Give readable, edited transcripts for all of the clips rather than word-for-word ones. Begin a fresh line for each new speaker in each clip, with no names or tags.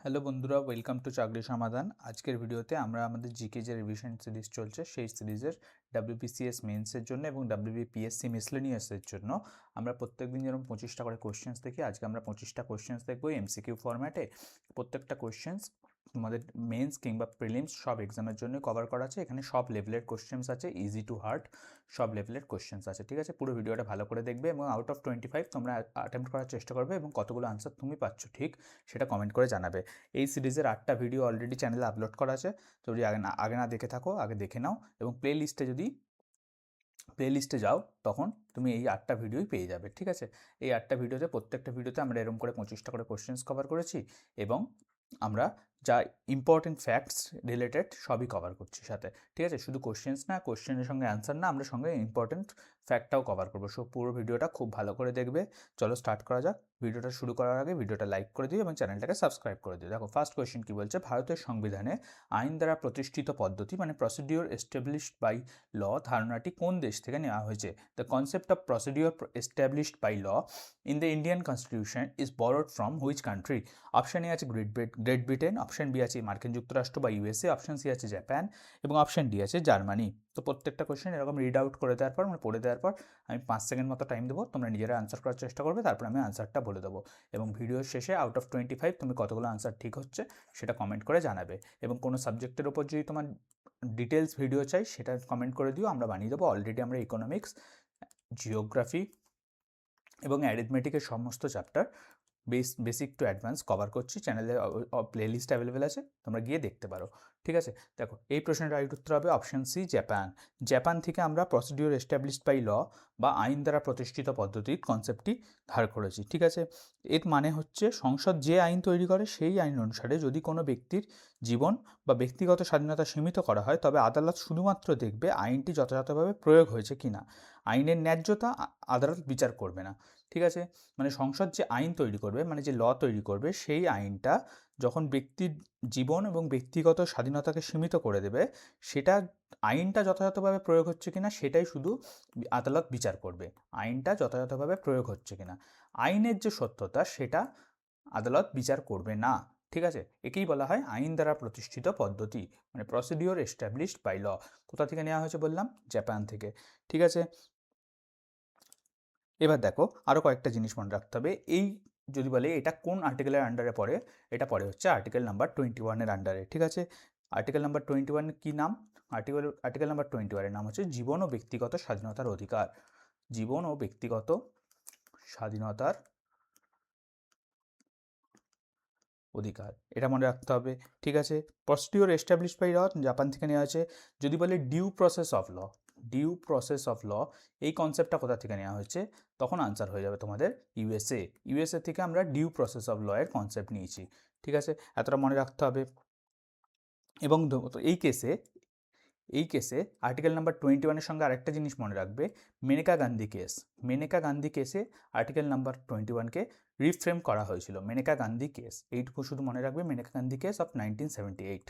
Hello বন্ধুরা, welcome to চাকরি সমাধান। আজকের ভিডিওতে আমরা আমাদের জিকে যে রিভিশন সিরিজ চলছে সেই সিরিজের ডাব্লিউবিসিএস মেন্সের জন্য এবং ডাব্লিউবিপিএসসি মিসলেনিয়াসের জন্য আমরা প্রত্যেকদিন যেরকম 25টা করে কোশ্চেন্স দেখি, আজকে আমরা 25টা কোশ্চেন্স দেখবো এমসিকিউ ফরম্যাটে। প্রত্যেকটা কোশ্চেন্স আমাদের মেন্স কিংবা প্রিলিমস সব এক্সামের জন্য কভার করা আছে। এখানে সব লেভেলের কোশ্চেন্স আছে, ইজি টু হার্ড সব লেভেলের কোশ্চেন্স আছে। ঠিক আছে, পুরো ভিডিওটা ভালো করে দেখবে এবং আউট অফ 25 তোমরা অ্যাটেম্প্ট করার চেষ্টা করবে এবং কতগুলো আনসার তুমি পাচ্ছ ঠিক সেটা কমেন্ট করে জানাবে। এই সিরিজের 8টা ভিডিও অলরেডি চ্যানেলে আপলোড করা আছে। যদি আগে না দেখে থাকো, আগে দেখে নাও এবং প্লে লিস্টে যাও, তখন তুমি এই 8টা ভিডিওই পেয়ে যাবে। ঠিক আছে, এই 8টা ভিডিওতে প্রত্যেকটা ভিডিওতে আমরা এরকম করে 25টা করে কোশ্চেন্স কভার করেছি এবং আমরা যা ইম্পর্টেন্ট ফ্যাক্টস রিলেটেড সবই কভার করছি সাথে। ঠিক আছে, শুধু কোশ্চেন্স না, কোশ্চেনের সঙ্গে অ্যান্সার না, আমরা সঙ্গে ইম্পর্টেন্ট ফ্যাক্টটাও কভার করবো। সো পুরো ভিডিওটা খুব ভালো করে দেখবে। চলো স্টার্ট করা যাক। ভিডিওটা শুরু করার আগে ভিডিওটা লাইক করে দিও এবং চ্যানেলটাকে সাবস্ক্রাইব করে দিও। দেখো, ফার্স্ট কোয়েশ্চেন কি বলছে, ভারতের সংবিধানে আইন দ্বারা প্রতিষ্ঠিত পদ্ধতি মানে প্রসিডিওর এস্টাবলিশড বাই ল ধারণাটি কোন দেশ থেকে নেওয়া হয়েছে? The concept of procedure established by law in the Indian constitution is borrowed from which country? Option A আছে গ্রেট ব্রিটেন, অপশান বি আছে মার্কিন যুক্তরাষ্ট্র বা ইউএসএ, অপশান সি আছে জাপান এবং অপশান ডি আছে জার্মানি। তো প্রত্যেকটা কোয়েশ্চেন এরকম রিড আউট করে দেওয়ার পর, মানে পড়ে দেওয়ার পর আমি 5 সেকেন্ড মতো টাইম দেবো, তোমরা নিজেরা আনসার করার চেষ্টা করবে, তারপর আমি আনসারটা বলে দেবো এবং ভিডিওর শেষে আউট অফ 25 তুমি কতগুলো আনসার ঠিক হচ্ছে সেটা কমেন্ট করে জানাবে। এবং কোনো সাবজেক্টের ওপর যদি তোমার ডিটেলস ভিডিও চাই সেটা কমেন্ট করে দিও, আমরা বানিয়ে দেবো। অলরেডি আমরা ইকোনমিক্স, জিওগ্রাফি এবং অ্যারিথমেটিকের সমস্ত chapter basic to advance cover করছি। চ্যানেলে প্লেলিস্ট অ্যাভেলেবেল আছে, তোমরা গিয়ে দেখতে পারো। ঠিক আছে, দেখো এই প্রশ্নের রাইট উত্তর হবে অপশান সি জাপান। জাপান থেকে আমরা প্রসিডিওর এস্টাবলিশড বাই ল বা আইন দ্বারা প্রতিষ্ঠিত পদ্ধতির কনসেপ্টটি ধার করেছি। ঠিক আছে, এর মানে হচ্ছে সংসদ যে আইন তৈরি করে সেই আইন অনুসারে যদি কোনো ব্যক্তির জীবন বা ব্যক্তিগত স্বাধীনতা সীমিত করা হয়, তবে আদালত শুধুমাত্র দেখবে আইনটি যথাযথভাবে প্রয়োগ হয়েছে কিনা। আইনের ন্যায্যতা আদালত বিচার করবে না। ঠিক আছে, মানে সংসদ যে আইন তৈরি করবে, মানে যে ল তৈরি করবে, সেই আইনটা যখন ব্যক্তির জীবন এবং ব্যক্তিগত স্বাধীনতাকে সীমিত করে দেবে, সেটা আইনটা যথাযথভাবে প্রয়োগ হচ্ছে কিনা সেটাই শুধু আদালত বিচার করবে। আইনটা যথাযথভাবে প্রয়োগ হচ্ছে কিনা, আইনের যে সত্যতা সেটা আদালত বিচার করবে না। ঠিক আছে, একেই বলা হয় আইন দ্বারা প্রতিষ্ঠিত পদ্ধতি, মানে প্রসিডিওর এস্টাবলিশড বাই ল। কোথা থেকে নেওয়া হয়েছে বললাম? জাপান থেকে। ঠিক আছে, এবার দেখো আরও কয়েকটা জিনিস মনে রাখতে হবে। এই যদি বলে এটা কোন আর্টিকেলের আন্ডারে পড়ে, এটা পড়ে হচ্ছে আর্টিকেল নাম্বার 21-এর আন্ডারে। ঠিক আছে, আর্টিকেল নাম্বার 21 কী নাম? আর্টিকেল নাম্বার 21-এর নাম হচ্ছে জীবন ও ব্যক্তিগত স্বাধীনতার অধিকার। জীবন ও ব্যক্তিগত স্বাধীনতার অধিকার, এটা মনে রাখতে হবে। ঠিক আছে, procedure established by law Japan থেকে নেওয়া আছে। যদি বলে due process of law, due process of law এই কনসেপ্টটা কোথা থেকে নেওয়া হয়েছে, তখন আনসার হয়ে যাবে তোমাদের ইউএসএ। ইউএসএ থেকে আমরা ডিউ প্রসেস অফ ল এর কনসেপ্ট নিয়েছি। ঠিক আছে, এতটা মনে রাখতে হবে। এবং এই কেসে আর্টিকেল নাম্বার 21-এর সঙ্গে আরেকটা জিনিস মনে রাখবে, মেনকা গান্ধী কেস। মেনকা গান্ধী কেসে আর্টিকেল নাম্বার 21-কে রিফ্রেম করা হয়েছিল। মেনকা গান্ধী কেস, এইটুকু শুধু মনে রাখবে, মেনকা গান্ধী কেস অফ 1978,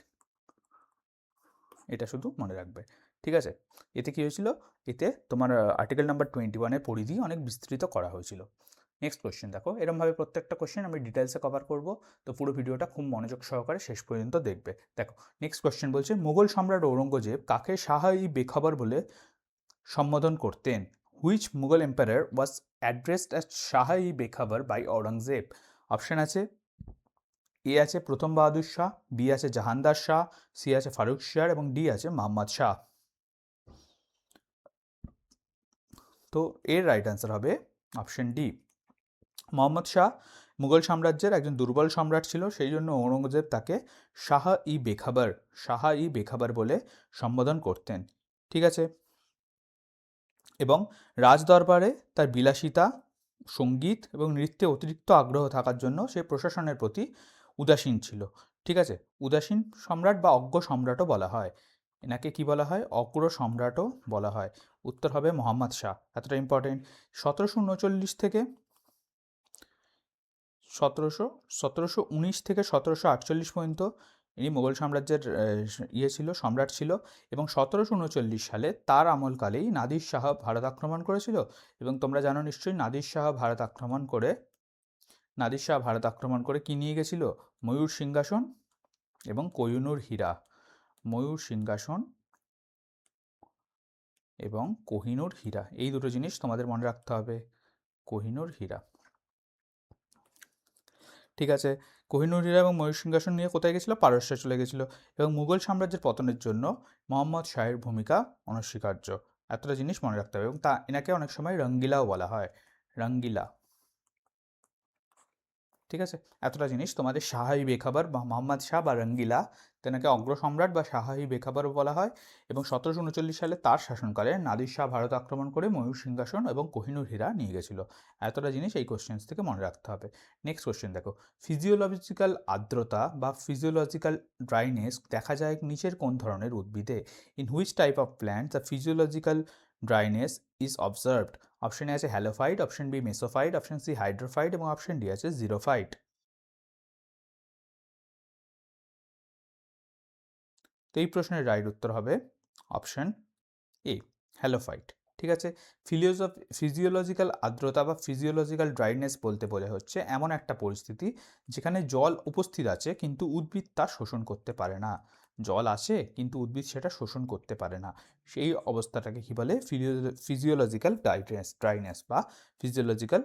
এটা শুধু মনে রাখবে। ঠিক আছে, এতে কী হয়েছিল, এতে তোমার আর্টিকেল নাম্বার 21-এর পরিধি অনেক বিস্তৃত করা হয়েছিল। নেক্সট কোয়েশ্চেন দেখো, এরমভাবে প্রত্যেকটা কোয়েশ্চেন আমি ডিটেলসে কভার করব, তো পুরো ভিডিওটা খুব মনোযোগ সহকারে শেষ পর্যন্ত দেখবে। দেখো নেক্সট কোয়েশ্চেন বলছে, মুঘল সম্রাট ঔরঙ্গজেব কাকে শাহ-ই-বেখবর বলে সম্বোধন করতেন? Which Mughal empire was addressed as শাহ-ই-বেখবর বাই ঔরঙ্গজেব? অপশান আছে, এ আছে প্রথম বাহাদুর শাহ, বি আছে জাহানদার শাহ, সি আছে ফারুকশিয়ার এবং ডি আছে মোহাম্মদ শাহ। তো এর রাইট অ্যান্সার হবে অপশন ডি, মোহাম্মদ শাহ মুঘল সাম্রাজ্যের একজন দুর্বল সম্রাট ছিল, সেই জন্য ঔরঙ্গজেব তাকে শাহ-ই-বেখবর বলে সম্বোধন করতেন। ঠিক আছে, এবং রাজদরবারে তার বিলাসিতা, সঙ্গীত এবং নৃত্যে অতিরিক্ত আগ্রহ থাকার জন্য সে প্রশাসনের প্রতি উদাসীন ছিল। ঠিক আছে, উদাসীন সম্রাট বা অজ্ঞ সম্রাটও বলা হয়। এনাকে কি বলা হয়? অগ্র সম্রাটও বলা হয়। উত্তর হবে মোহাম্মদ শাহ, এতটা ইম্পর্টেন্ট। 1739 থেকে 1719 থেকে 1748 পর্যন্ত ইনি মুঘল সাম্রাজ্যের সম্রাট ছিল এবং 1739 সালে তার আমলকালেই নাদির শাহ ভারত আক্রমণ করেছিল। এবং তোমরা জানো নিশ্চয়ই, নাদির শাহ ভারত আক্রমণ করে নাদির শাহ ভারত আক্রমণ করে কি নিয়ে গেছিল? ময়ূর সিংহাসন এবং কোহিনূর হীরা। ময়ূর সিংহাসন এবং কোহিনূর হীরা, এই দুটো জিনিস তোমাদের মনে রাখতে হবে। কোহিনূর হীরা, ঠিক আছে। কোহিনূর হীরা এবং ময়ূর সিংহাসন নিয়ে কোথায় গেছিল? পারস্যে চলে গেছিল। এবং মুঘল সাম্রাজ্যের পতনের জন্য মোহাম্মদ শাহের ভূমিকা অনস্বীকার্য। এতটা জিনিস মনে রাখতে হবে। এবং এনাকে অনেক সময় রঙ্গিলাও বলা হয়, রঙ্গিলা, ঠিক আছে। এতটা জিনিস তোমাদের শাহী বেখাবার বা মোহাম্মদ শাহ বা রঙ্গিলা, তেনাকে অগ্রসম্রাট বা শাহী বেখাবারও বলা হয়। এবং 1739 সালে তার শাসনকালে নাদির শাহ ভারত আক্রমণ করে ময়ূর সিংহাসন এবং কোহিনূর হীরা নিয়ে গেছিল। এতটা জিনিস এই কোশ্চেন্স থেকে মনে রাখতে হবে। নেক্সট কোশ্চেন দেখো, ফিজিওলজিক্যাল আর্দ্রতা বা ফিজিওলজিক্যাল ড্রাইনেস দেখা যায় নিচের কোন ধরনের উদ্ভিদে? In which type of plant the physiological dryness is observed? Option A আছে halophyte, option B mesophyte, option C hydrophyte এবং অপশন ডি আছে জিরোফাইট। তো এই প্রশ্নের রাইট উত্তর হবে অপশন এ, হ্যালোফাইট, ঠিক আছে। ফিজিওলজিক্যাল আর্দ্রতা বা ফিজিওলজিক্যাল ড্রাইনেস বলতে বোঝা হচ্ছে এমন একটা পরিস্থিতি যেখানে জল উপস্থিত আছে কিন্তু উদ্ভিদ তা শোষণ করতে পারে না। জল আছে কিন্তু উদ্ভিদ সেটা শোষণ করতে পারে না, সেই অবস্থাটাকে কি বলে? ফিজিওলজিক্যাল ড্রাইনেস বা ফিজিওলজিক্যাল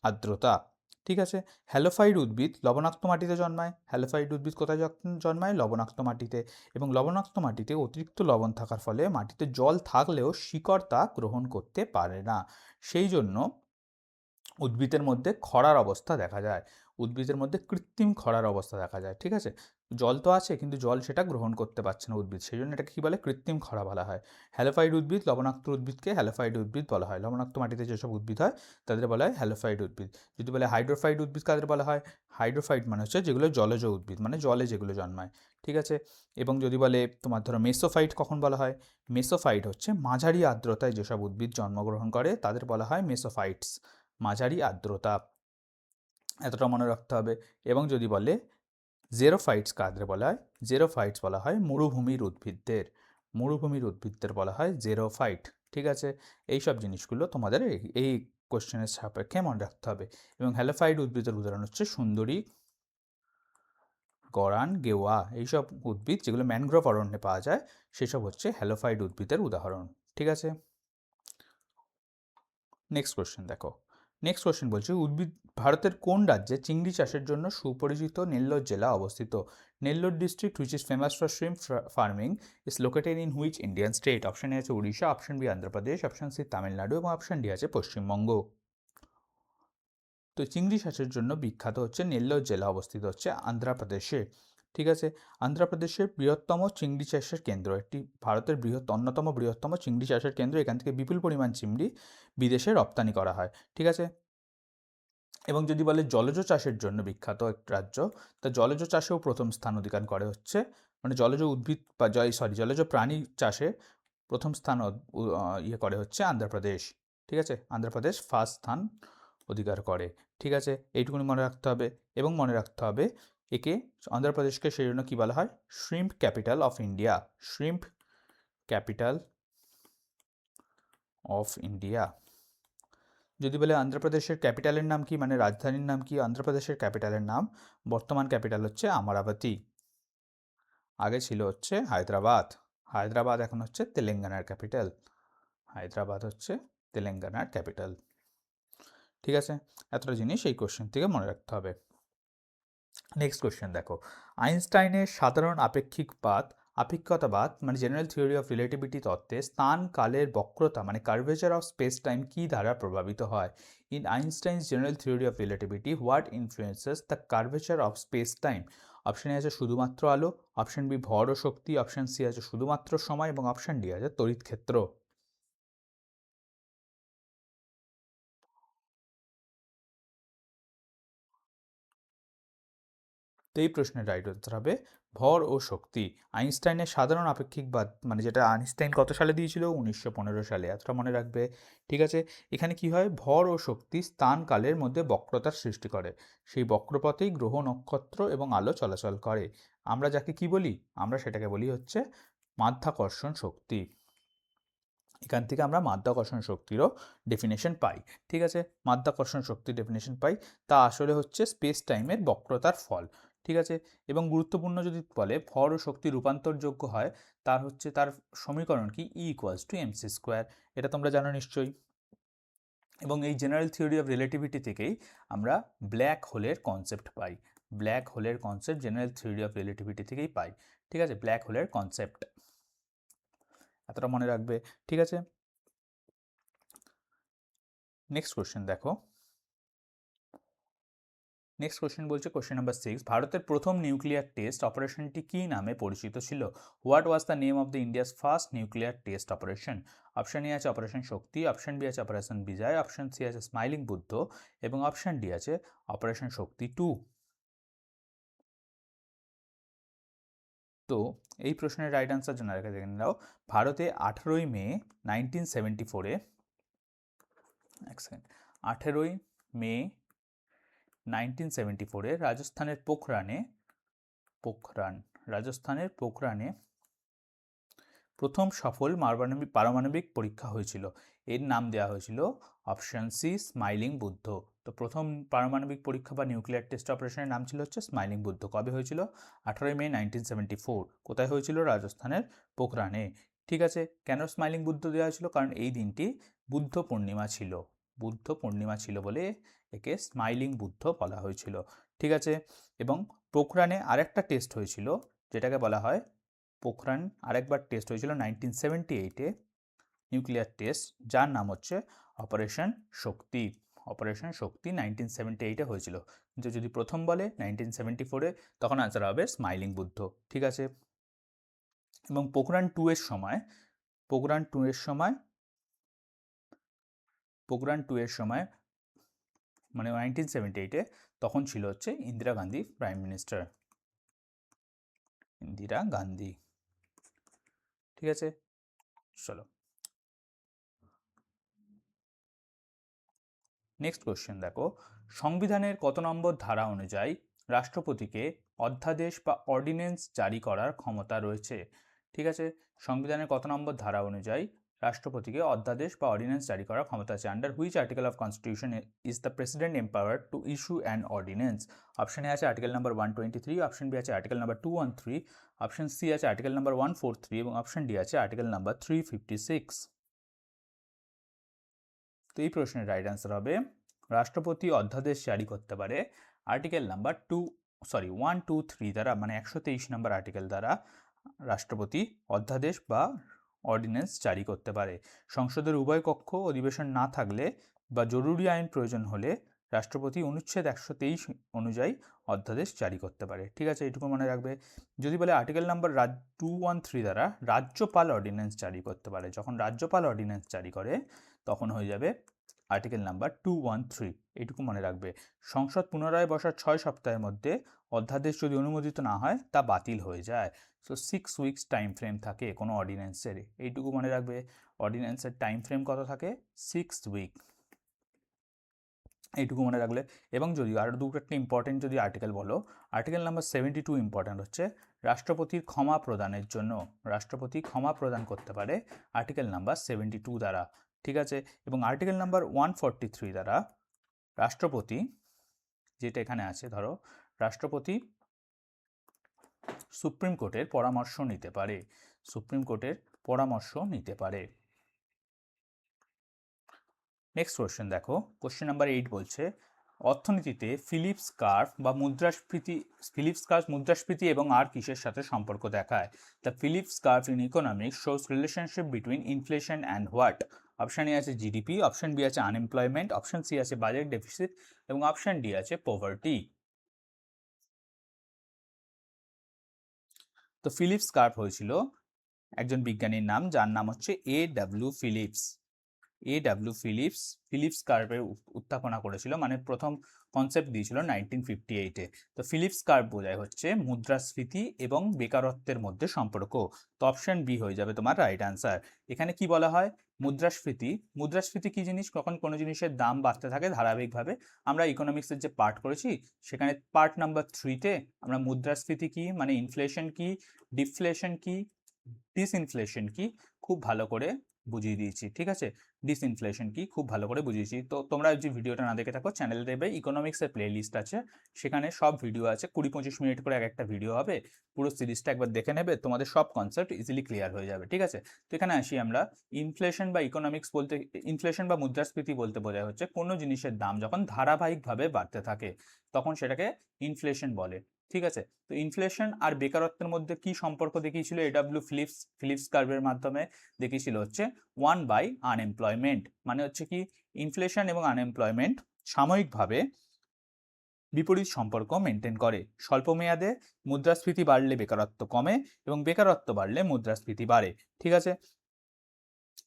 আর্দ্রতা, ঠিক আছে। হ্যালোফাইড উদ্ভিদ লবণাক্ত মাটিতে জন্মায়। হ্যালোফাইড উদ্ভিদ কোথায় জন্মায়? লবণাক্ত মাটিতে। এবং লবণাক্ত মাটিতে অতিরিক্ত লবণ থাকার ফলে মাটিতে জল থাকলেও শিকড় তা গ্রহণ করতে পারে না। সেই জন্য উদ্ভিদের মধ্যে খরার অবস্থা দেখা যায়, উদ্ভিদের মধ্যে কৃত্রিম খরার অবস্থা দেখা যায়, ঠিক আছে। জল তো আছে কিন্তু জল সেটা গ্রহণ করতে পারছে না উদ্ভিদ, সেই জন্য এটাকে কী বলে? কৃত্রিম খরা বলা হয়। হ্যালোফাইড উদ্ভিদ, লবণাক্ত উদ্ভিদকে হ্যালোফাইড উদ্ভিদ বলা হয়। লবণাক্ত মাটিতে যেসব উদ্ভিদ হয় তাদের বলা হয় হ্যালোফাইড উদ্ভিদ। যদি বলে হাইড্রোফাইড উদ্ভিদ কাদের বলা হয়? হাইড্রোফাইড মানে হচ্ছে যেগুলো জলজ উদ্ভিদ, মানে জলে যেগুলো জন্মায়, ঠিক আছে। এবং যদি বলে তোমার ধরো মেসোফাইট কখন বলা হয়? মেসোফাইট হচ্ছে মাঝারি আর্দ্রতায় যেসব উদ্ভিদ জন্মগ্রহণ করে তাদের বলা হয় মেসোফাইটস, মাঝারি আর্দ্রতা, এতটা মনে রাখতে হবে। এবং যদি বলে জেরোফাইটস কাদের বলা হয়? জেরোফাইটস বলা হয় মরুভূমির উদ্ভিদদের, মরুভূমির উদ্ভিদদের বলা হয় জেরোফাইট, ঠিক আছে। এই সব জিনিসগুলো তোমাদের এই কোশ্চেনের সাপেক্ষে মনে রাখতে হবে। এবং হ্যালোফাইট উদ্ভিদের উদাহরণ হচ্ছে সুন্দরী, গরান, গেওয়া, এইসব উদ্ভিদ যেগুলো ম্যানগ্রোভ অরণ্যে পাওয়া যায় সেসব হচ্ছে হ্যালোফাইট উদ্ভিদের উদাহরণ, ঠিক আছে। নেক্সট কোশ্চেন দেখো, নেক্সট কোশ্চেন বলছে ভারতের কোন রাজ্যে চিংড়ি চাষের জন্য সুপরিচিত নেল্লোর জেলা অবস্থিত? Nellore district which is famous for shrimp farming is located in which Indian state? Option A আছে Orissa, option B Andhra Pradesh, option C Tamil Nadu এবং অপশন ডি আছে পশ্চিমবঙ্গ। তো চিংড়ি চাষের জন্য বিখ্যাত হচ্ছে নেল্লোর জেলা অবস্থিত হচ্ছে আন্ধ্রপ্রদেশে, ঠিক আছে। আন্ধ্রপ্রদেশের বৃহত্তম চিংড়ি চাষের কেন্দ্র, একটি ভারতের অন্যতম বৃহত্তম চিংড়ি চাষের কেন্দ্র। এখান থেকে বিপুল পরিমাণ চিংড়ি বিদেশে রপ্তানি করা হয়, ঠিক আছে। এবং যদি বলে জলজ চাষের জন্য বিখ্যাত একটা রাজ্য, তা জলজ চাষেও প্রথম স্থান অধিকার করে হচ্ছে, মানে জলজ উদ্ভিদ বা জলজ প্রাণী চাষে প্রথম স্থান ইয়ে করে হচ্ছে আন্ধ্রপ্রদেশ, ঠিক আছে। আন্ধ্রপ্রদেশ ফার্স্ট স্থান অধিকার করে, ঠিক আছে। এইটুকুনি মনে রাখতে হবে। এবং মনে রাখতে হবে একে, অন্ধ্রপ্রদেশকে সেই জন্য কী বলা হয়? Shrimp capital of India, shrimp capital of India. যদি বলে আন্ধ্রপ্রদেশের ক্যাপিটালের নাম কি, মানে রাজধানীর নাম কি? আন্ধ্রপ্রদেশের ক্যাপিটালের নাম, বর্তমান ক্যাপিটাল হচ্ছে আমারাবতী, আগে ছিল হচ্ছে হায়দ্রাবাদ। হায়দ্রাবাদ এখন হচ্ছে তেলেঙ্গানার ক্যাপিটাল, হায়দ্রাবাদ হচ্ছে তেলেঙ্গানার ক্যাপিটাল, ঠিক আছে। এতটা জিনিস এই কোশ্চেন থেকে মনে রাখতে হবে। নেক্সট কোশ্চেন দেখো, আইনস্টাইনের সাধারণ আপেক্ষিকতাবাদ মানে জেনারেল থিওরি অফ রিলেটিভিটি তত্ত্বে স্থান কালের বক্রতা মানে কার্ভেচার অফ স্পেস টাইম কী দ্বারা প্রভাবিত হয়? In Einstein's general theory of relativity what influences the curvature of space time? অপশানে আছে শুধুমাত্র আলো, অপশান বি ভর ও শক্তি, অপশান সি আছে শুধুমাত্র সময় এবং অপশান ডি আছে তড়িৎ ক্ষেত্র। তো এই প্রশ্নের রাইট উত্তর হবে ভর ও শক্তি। আইনস্টাইনের সাধারণ আপেক্ষিকবাদ মানে যেটা আইনস্টাইন কত সালে দিয়েছিল? 1915 সালে, এতটা মনে রাখবে, ঠিক আছে। এখানে কি হয়? ভর ও শক্তি স্থান কালের মধ্যে বক্রতার সৃষ্টি করে, সেই বক্রপথেই গ্রহ নক্ষত্র এবং আলো চলাচল করে। আমরা যাকে কি বলি? আমরা সেটাকে বলি হচ্ছে মাধ্যাকর্ষণ শক্তি। এখান থেকে আমরা মাধ্যাকর্ষণ শক্তিরও ডেফিনেশন পাই। ঠিক আছে, মাধ্যাকর্ষণ শক্তির ডেফিনেশন পাই, তা আসলে হচ্ছে স্পেস টাইমের বক্রতার ফল। ঠিক আছে, এবং গুরুত্বপূর্ণ যদি বলে ভর ও শক্তি রূপান্তরযোগ্য হয়, তার হচ্ছে তার সমীকরণ কি, E equals to mc square. এটা তোমরা জানো নিশ্চয়ই। এবং এই জেনারেল থিওরি অফ রিলেটিভিটি থেকেই আমরা ব্ল্যাক হোলের কনসেপ্ট পাই। ব্ল্যাক হোলের concept general theory of relativity থেকেই পাই। ঠিক আছে, ব্ল্যাক হোলের কনসেপ্ট এতটা মনে রাখবে। ঠিক আছে, নেক্সট কোশ্চেন দেখো। নেক্সট কোশ্চেন বলছে, কোশ্চেন নাম্বার 6, ভারতের প্রথম নিউক্লিয়ার টেস্ট অপারেশনটি কী নামে পরিচিত ছিল? What was the name of the India's first nuclear test operation? Option A আছে অপারেশন শক্তি, অপশন বি আছে অপারেশন বিজয়, অপশন সি আছে স্মাইলিং বুদ্ধ এবং অপশন ডি আছে অপারেশন শক্তি 2। তো এই প্রশ্নের রাইট আনসার জন্য আরেকটা দেখে নাও। ভারতে 18ই মে 1974-এ, এক সেকেন্ড, 18ই মে 1974-এ রাজস্থানের পোখরানে প্রথম সফল পারমাণবিক পরীক্ষা হয়েছিল। এর নাম দেওয়া হয়েছিল অপশন সি স্মাইলিং বুদ্ধ। তো প্রথম পারমাণবিক পরীক্ষা বা নিউক্লিয়ার টেস্ট অপারেশনের নাম ছিল হচ্ছে স্মাইলিং বুদ্ধ। কবে হয়েছিল? 18ই মে 1974। কোথায় হয়েছিল? রাজস্থানের পোখরানে। ঠিক আছে, কেন স্মাইলিং বুদ্ধ দেওয়া হয়েছিল? কারণ এই দিনটি বুদ্ধ পূর্ণিমা ছিল। বুদ্ধ পূর্ণিমা ছিল বলে একে স্মাইলিং বুদ্ধ বলা হয়েছিল। ঠিক আছে, এবং পোখরানে আরেকটা টেস্ট হয়েছিল যেটাকে বলা হয় পোখরান আরেকবার টেস্ট হয়েছিল 1978-এ, নিউক্লিয়ার টেস্ট, যার নাম হচ্ছে অপারেশন শক্তি। অপারেশন শক্তি 1978-এ হয়েছিল, কিন্তু যদি প্রথম বলে 1974-এ, তখন আনসার হবে স্মাইলিং বুদ্ধ। ঠিক আছে, এবং পোখরান 2 এর সময় মানে 1978-এ তখন ছিল হচ্ছে ইন্দিরা গান্ধী প্রাইম মিনিস্টার। ইন্দিরা গান্ধী। ঠিক আছে, চলো নেক্সট কোশ্চেন দেখো। সংবিধানের কত নম্বর ধারা অনুযায়ী রাষ্ট্রপতিকে অধ্যাদেশ বা অর্ডিন্যান্স জারি করার ক্ষমতা রয়েছে? ঠিক আছে, সংবিধানের কত নম্বর ধারা অনুযায়ী রাষ্ট্রপতিকে অধ্যাদেশ বা অর্ডিন্যান্স জারি করার ক্ষমতা আছে? Under which article of constitution is the president empowered to issue an ordinance? Option A আছে আর্টিকেল নাম্বার 123, অপশন বি আছে আর্টিকেল নাম্বার 213, অপশন সি আছে আর্টিকেল নাম্বার 143 এবং অপশন ডি আছে আর্টিকেল নাম্বার 356। তো এই প্রশ্নের রাইট আনসার হবে রাষ্ট্রপতি অধ্যাদেশ জারি করতে পারে আর্টিকেল নাম্বার 123 দ্বারা, মানে 123 নম্বর আর্টিকেল দ্বারা রাষ্ট্রপতি অধ্যাদেশ বা অর্ডিন্যান্স জারি করতে পারে। সংসদের উভয় কক্ষ অধিবেশন না থাকলে বা জরুরি আইন প্রয়োজন হলে রাষ্ট্রপতি অনুচ্ছেদ 123 অনুযায়ী অধ্যাদেশ জারি করতে পারে। ঠিক আছে, এইটুকু মনে রাখবে। যদি বলে আর্টিকেল নাম্বার 213 দ্বারা রাজ্যপাল অর্ডিন্যান্স জারি করতে পারে, যখন রাজ্যপাল অর্ডিন্যান্স জারি করে তখন হয়ে যাবে আর্টিকেল নাম্বার 213। এইটুকু মনে রাখবে। সংসদ পুনরায় বসার 6 সপ্তাহের মধ্যে অধ্যাদেশ যদি অনুমোদিত না হয় তা বাতিল হয়ে যায়। সো 6 উইকস টাইম ফ্রেম থাকে কোনো অর্ডিন্যান্সের। এইটুকু মনে রাখবে, অর্ডিন্যান্সের টাইম ফ্রেম কত থাকে? 6 উইক। এইটুকু মনে রাখলে। এবং যদি আরও দুটো ইম্পর্টেন্ট যদি আর্টিকেল বলো, আর্টিকেল নাম্বার 72 ইম্পর্টেন্ট হচ্ছে রাষ্ট্রপতির ক্ষমা প্রদানের জন্য। রাষ্ট্রপতি ক্ষমা প্রদান করতে পারে আর্টিকেল নাম্বার 72 দ্বারা। ঠিক আছে, এবং আর্টিকেল নাম্বার 143 দ্বারা রাষ্ট্রপতি, যেটা এখানে আছে ধরো, রাষ্ট্রপতি সুপ্রিম কোর্টের পরামর্শ নিতে পারে। সুপ্রিম কোর্টের পরামর্শ নিতে পারে। নেক্সট কোশ্চেন দেখো। কোশ্চেন নাম্বার 8 বলছে, অর্থনীতিতে ফিলিপস কার্ভ মুদ্রাস্ফীতি এবং আর কিসের সাথে সম্পর্ক দেখায়? The Phillips curve in economics shows relationship between inflation and what? Option A আছে জিডিপি, অপশন বি আছে আনএমপ্লয়মেন্ট, অপশন সি আছে বাজেট ডেফিসিট এবং অপশন ডি আছে পভার্টি। তো ফিলিপস কার্ভ হয়েছিল একজন বিজ্ঞানীর নাম, যার নাম হচ্ছে A.W. ফিলিপস। A.W. ফিলিপস কার্ভের উত্থাপনা করেছিল, মানে প্রথম কনসেপ্ট দিয়েছিল 1958-এ। তো ফিলিপস কার্ভ বোঝায় হচ্ছে মুদ্রাস্ফীতি এবং বেকারত্বের মধ্যে সম্পর্ক। তো অপশন বি হয়ে যাবে তোমার রাইট আনসার। এখানে কি বলা হয়? মুদ্রাস্ফীতি কি জিনিস? কখন কোনো জিনিসের দাম বাড়তে থাকে ধারাবাহিকভাবে। আমরা ইকোনমিক্সের যে পার্ট করেছি সেখানে পার্ট নাম্বার 3-তে আমরা মুদ্রাস্ফীতি কি, মানে ইনফ্লেশন কি, ডিফ্লেশন কি, ডিসইনফ্লেশন কি, খুব ভালো করে বুঝিয়ে দিয়েছি, ঠিক আছে। ডিসইনফ্লেশন কি খুব ভালো করে বুঝিয়েছি। তো তোমরা যে ভিডিওটা না দেখে থাকো, চ্যানেলে দেখবে ইকোনমিক্সের প্লে লিস্ট আছে, সেখানে সব ভিডিও আছে, 20-25 মিনিট করে এক একটা ভিডিও হবে, পুরো সিরিজটা একবার দেখে নেবে, তোমাদের সব কনসেপ্ট ইজিলি ক্লিয়ার হয়ে যাবে, ঠিক আছে। তো এখানে আসি আমরা, ইনফ্লেশন বা ইকোনমিক্স বলতে, ইনফ্লেশন বা মুদ্রাস্ফীতি বলতে বোঝায় হচ্ছে কোনো জিনিসের দাম যখন ধারাবাহিকভাবে বাড়তে থাকে তখন সেটাকে ইনফ্লেশন বলে, ঠিক আছে। তো ইনফ্লেশন আর বেকারত্বের মধ্যে কি সম্পর্ক দেখিয়েছিল এডব্লিউ ফিলিপস কার্ভের মাধ্যমে, দেখিয়েছিল হচ্ছে 1/আনএমপ্লয়মেন্ট, মানে হচ্ছে কি ইনফ্লেশন এবং আনএমপ্লয়মেন্ট সাময়িকভাবে বিপরীত সম্পর্ক মেনটেন করে। স্বল্প মেয়াদে মুদ্রাস্ফীতি বাড়লে বেকারত্ব কমে এবং বেকারত্ব বাড়লে মুদ্রাস্ফীতি বাড়ে, ঠিক আছে।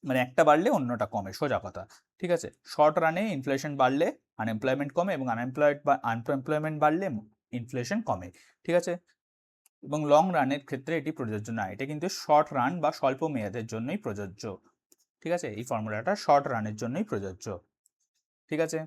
মানে একটা বাড়লে অন্যটা কমে, সোজা কথা, ঠিক আছে। শর্ট রানে ইনফ্লেশন বাড়লে আনএমপ্লয়মেন্ট কমে এবং আনএমপ্লয়মেন্ট বাড়লে ইনফ্লেশন কমে, ঠিক আছে। এবং লং রানের ক্ষেত্রে এটি প্রযোজ্য না, এটা কিন্তু শর্ট রান বা স্বল্প মেয়াদের জন্যই প্রযোজ্য, ঠিক আছে। এই ফর্মুলাটা শর্ট রানের জন্যই প্রযোজ্য, ঠিক আছে।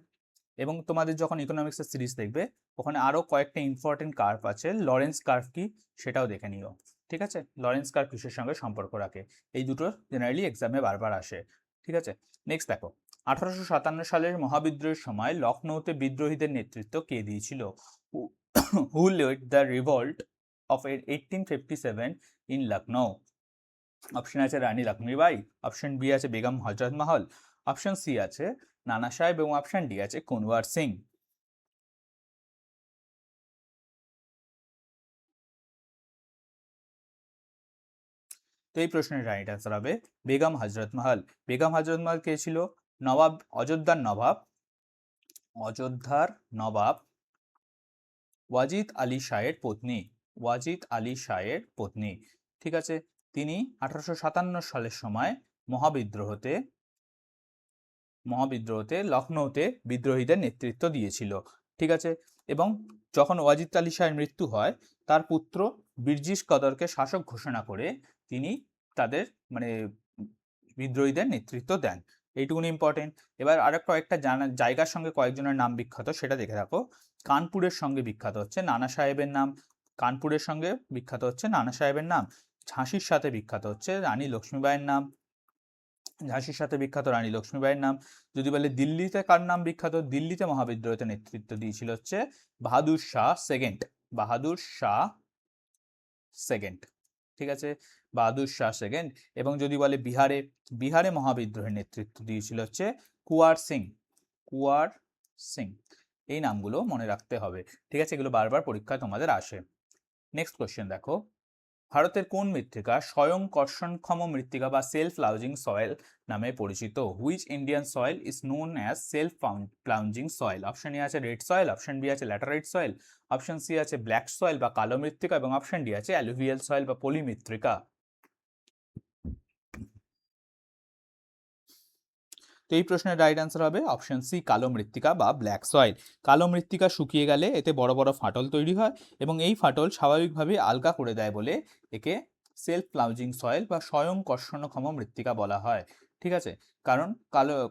এবং তোমাদের যখন ইকোনমিক্সের সিরিজ দেখবে ওখানে আরও কয়েকটা ইম্পর্টেন্ট কার্ভ আছে, লরেন্স কার্ভ কি সেটাও দেখে নিও, ঠিক আছে। লরেন্স কার্ভ কিসের সঙ্গে সম্পর্ক রাখে, এই দুটো জেনারেলি এক্সামে বারবার আসে, ঠিক আছে। নেক্সট দেখো, 1857 সালের মহাবিদ্রোহের সময় লখনৌতে বিদ্রোহীদের নেতৃত্ব কে দিয়েছিল? Who led the revolt of 1857 in Lucknow? Option আছে রানী লক্ষ্মীবাই, অপশন বি আছে বেগম হজরত মহল, অপশন সি আছে নানা সাহেব এবং অপশন ডি আছে কুনওয়ার সিং। তো এই প্রশ্নের রাইট আনসার হবে বেগম হজরত মহল। বেগম হজরত মহল কে ছিল? নবাব, অযোধ্যার নবাব ওয়াজিদ আলী শাহের পত্নী, ওয়াজিদ আলী শাহের পত্নী, ঠিক আছে। তিনি 1857 সালের সময় মহাবিদ্রোহতে লখনৌতে বিদ্রোহীদের নেতৃত্ব দিয়েছিল, ঠিক আছে। এবং যখন ওয়াজিদ আলী শাহের মৃত্যু হয়, তার পুত্র বীরজিশ কদরকে শাসক ঘোষণা করে তিনি তাদের মানে বিদ্রোহীদের নেতৃত্ব দেন, এইটুকুনি ইম্পর্টেন্ট। এবার আর কয়েকটা জায়গার সঙ্গে কয়েকজনের নাম বিখ্যাত, সেটা দেখে রাখো। কানপুরের সঙ্গে বিখ্যাত হচ্ছে নানা সাহেবের নাম, কানপুরের সঙ্গে বিখ্যাত হচ্ছে নানা সাহেবের নাম। ঝাঁসির সাথে বিখ্যাত হচ্ছে রানী লক্ষ্মীবাইয়ের নাম, ঝাঁসির সাথে বিখ্যাত রানী লক্ষ্মীবাইয়ের নাম। যদি বলে দিল্লিতে কার নাম বিখ্যাত, দিল্লিতে মহাবিদ্রোহীতে নেতৃত্ব দিয়েছিল হচ্ছে বাহাদুর শাহ সেকেন্ড, বাহাদুর শাহ সেকেন্ড, ঠিক আছে, বাহাদুর শাহ সেকেন্ড। এবং যদি বলে বিহারে মহাবিদ্রোহের নেতৃত্ব দিয়েছিল হচ্ছে কুয়ার সিং, কুয়ার সিং। এই নামগুলো মনে রাখতে হবে, ঠিক আছে, এগুলো বারবার পরীক্ষায় তোমাদের আসে। নেক্সট কোশ্চেন দেখো, ভারতের কোন মৃত্তিকা স্বয়ং কর্ষণক্ষম মৃত্তিকা বা সেলফ প্লাউজিং সয়েল নামে পরিচিত? Which Indian soil is known as self ploughing soil? Option A আছে রেড সয়েল, অপশন বি আছে ল্যাটেরাইট সয়েল, অপশন সি আছে ব্ল্যাক সয়েল বা কালো মৃত্তিকা এবং অপশন ডি আছে অ্যালুভিয়াল সয়েল বা পলি মৃত্তিকা। তো এই প্রশ্নের রাইট আনসার হবে অপশন সি কালো মৃত্তিকা বা ব্ল্যাক সয়েল। কালো মৃত্তিকা শুকিয়ে গেলে এতে বড় বড় ফাটল তৈরি হয় এবং এই ফাটল স্বাভাবিকভাবে আলগা করে দেয় বলে একে সেলফ প্লাউজিং সয়েল বা স্বয়ং কর্ষণক্ষম মৃত্তিকা বলা হয়, ঠিক আছে। কারণ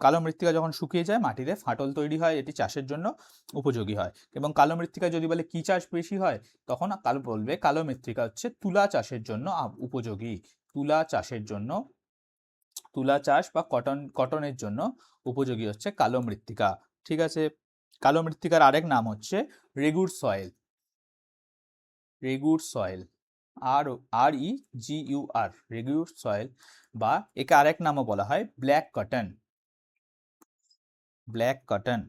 কালো মৃত্তিকা যখন শুকিয়ে যায় মাটিতে ফাটল তৈরি হয়, এটি চাষের জন্য উপযোগী হয়। এবং কালো মৃত্তিকা যদি বলে কি চাষ বেশি হয়, তখন কালো মৃত্তিকা হচ্ছে তুলা চাষের জন্য উপযোগী, তুলা চাষ বা কটনের জন্য উপযোগী হচ্ছে কালো মৃত্তিকা, ঠিক আছে। কালো মৃত্তিকার আরেক নাম হচ্ছে regur soil, regur soil, REGUR, regur soil, বা একে আরেক নামও বলা হয় ব্ল্যাক কটন, ব্ল্যাক কটন।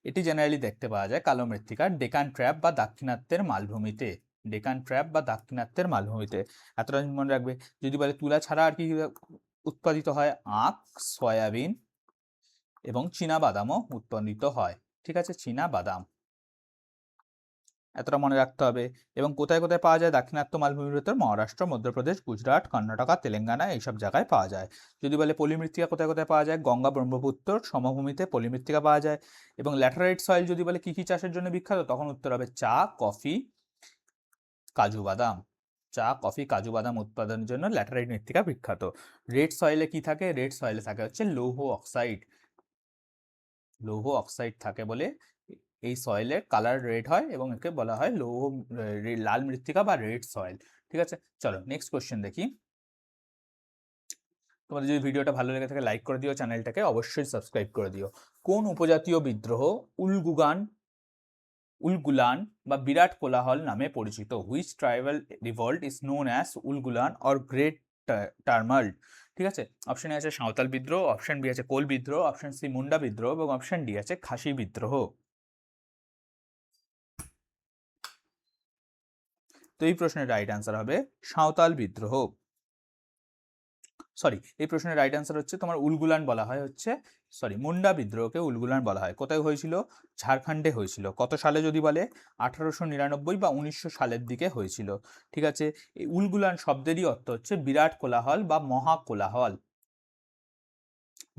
এটি জেনারেলি দেখতে পাওয়া যায় কালো মৃত্তিকার ডেকান ট্র্যাপ বা দাক্ষিণাত্যের মালভূমিতে, ডেকান ট্র্যাপ বা দাক্ষিণাত্যের মালভূমিতে। এতটা মনে রাখবে। যদি বলে তুলা ছাড়া আর কি উৎপাদিত হয়, আখ, সয়াবিন এবং চীনা বাদামও উৎপাদিত হয়, ঠিক আছে, চীনা বাদাম, এতটা মনে রাখতে হবে। এবং কোথায় কোথায় পাওয়া যায় দাক্ষিণাত্য মালভূমির ভেতর? মহারাষ্ট্র, মধ্যপ্রদেশ, গুজরাট, কর্ণাটকা, তেলেঙ্গানা, এইসব জায়গায় পাওয়া যায়। যদি বলে পলিমৃত্তিকা কোথায় কোথায় পাওয়া যায়? গঙ্গা ব্রহ্মপুত্র সমভূমিতে পলিমৃত্তিকা পাওয়া যায়। এবং ল্যাটেরাইট সয়েল যদি বলে কি কি চাষের জন্য বিখ্যাত, তখন উত্তর হবে চা, কফি, কাজু বাদাম, চা, কফি, কাজু বাদাম উৎপাদনের জন্য ল্যাটেরাইট মৃত্তিকা বিখ্যাত। রেড সয়েলে কি থাকে? রেড সয়েলে থাকে হচ্ছে লৌহ অক্সাইড, লৌহ অক্সাইড থাকে বলে এই সয়েলের কালার রেড হয় এবং একে বলা হয় লাল মৃত্তিকা বা রেড সয়েল, ঠিক আছে। চলো নেক্সট কোশ্চেন দেখি। তোমাদের যদি ভিডিওটা ভালো লেগে থাকে লাইক করে দিও, চ্যানেলটাকে অবশ্যই সাবস্ক্রাইব করে দিও। কোন উপজাতীয় বিদ্রোহ উলগুলান বা বিরাট কোলাহল নামে পরিচিত? Which tribal revolt is known as Ulgulan or great tumult? ঠিক আছে, অপশন এ আছে সাঁওতাল বিদ্রোহ, অপশন বি আছে কোল বিদ্রোহ, অপশন সি মুন্ডা বিদ্রোহ এবং অপশন ডি আছে খাসি বিদ্রোহ। তো এই প্রশ্নের রাইট অ্যান্সার হবে সাঁওতাল বিদ্রোহ। সরি, এই প্রশ্নের রাইট অ্যান্সার হচ্ছে তোমার উলগুলান বলা হয় হচ্ছে, সরি, মুন্ডা বিদ্রোহকে উলগুলান বলা হয়। কোথায় হয়েছিল? ঝাড়খণ্ডে হয়েছিল। কত সালে যদি বলে? 1899 বা 1900 সালের দিকে হয়েছিল। ঠিক আছে, এই উলগুলান শব্দেরই অর্থ হচ্ছে বিরাট কোলাহল বা মহাকোলাহল।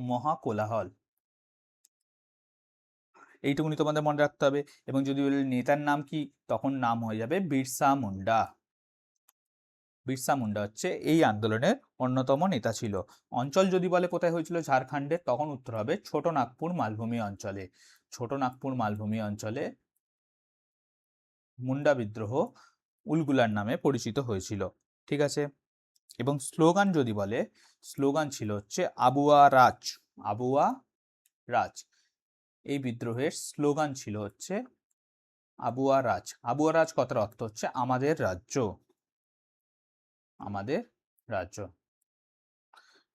মহাকোলাহল, এইটুকুনি তোমাদের মনে রাখতে হবে। এবং যদি বলে নেতার নাম কি, তখন নাম হয়ে যাবে বিরসা মুন্ডা। বিরসা মুন্ডা হচ্ছে এই আন্দোলনের অন্যতম নেতা ছিল। অঞ্চল যদি বলে কোথায় হয়েছিল ঝাড়খণ্ডে, তখন উত্তর হবে ছোট নাগপুর মালভূমি অঞ্চলে। ছোট নাগপুর মালভূমি অঞ্চলে মুন্ডা বিদ্রোহ উলগুলার নামে পরিচিত হয়েছিল। ঠিক আছে, এবং স্লোগান যদি বলে, স্লোগান ছিল হচ্ছে আবুয়া রাজ। আবুয়া রাজ, এই বিদ্রোহের স্লোগান ছিল হচ্ছে আবুয়া রাজ। আবুয়া রাজ কথার অর্থ হচ্ছে আমাদের রাজ্য। আমাদের রাজ্য।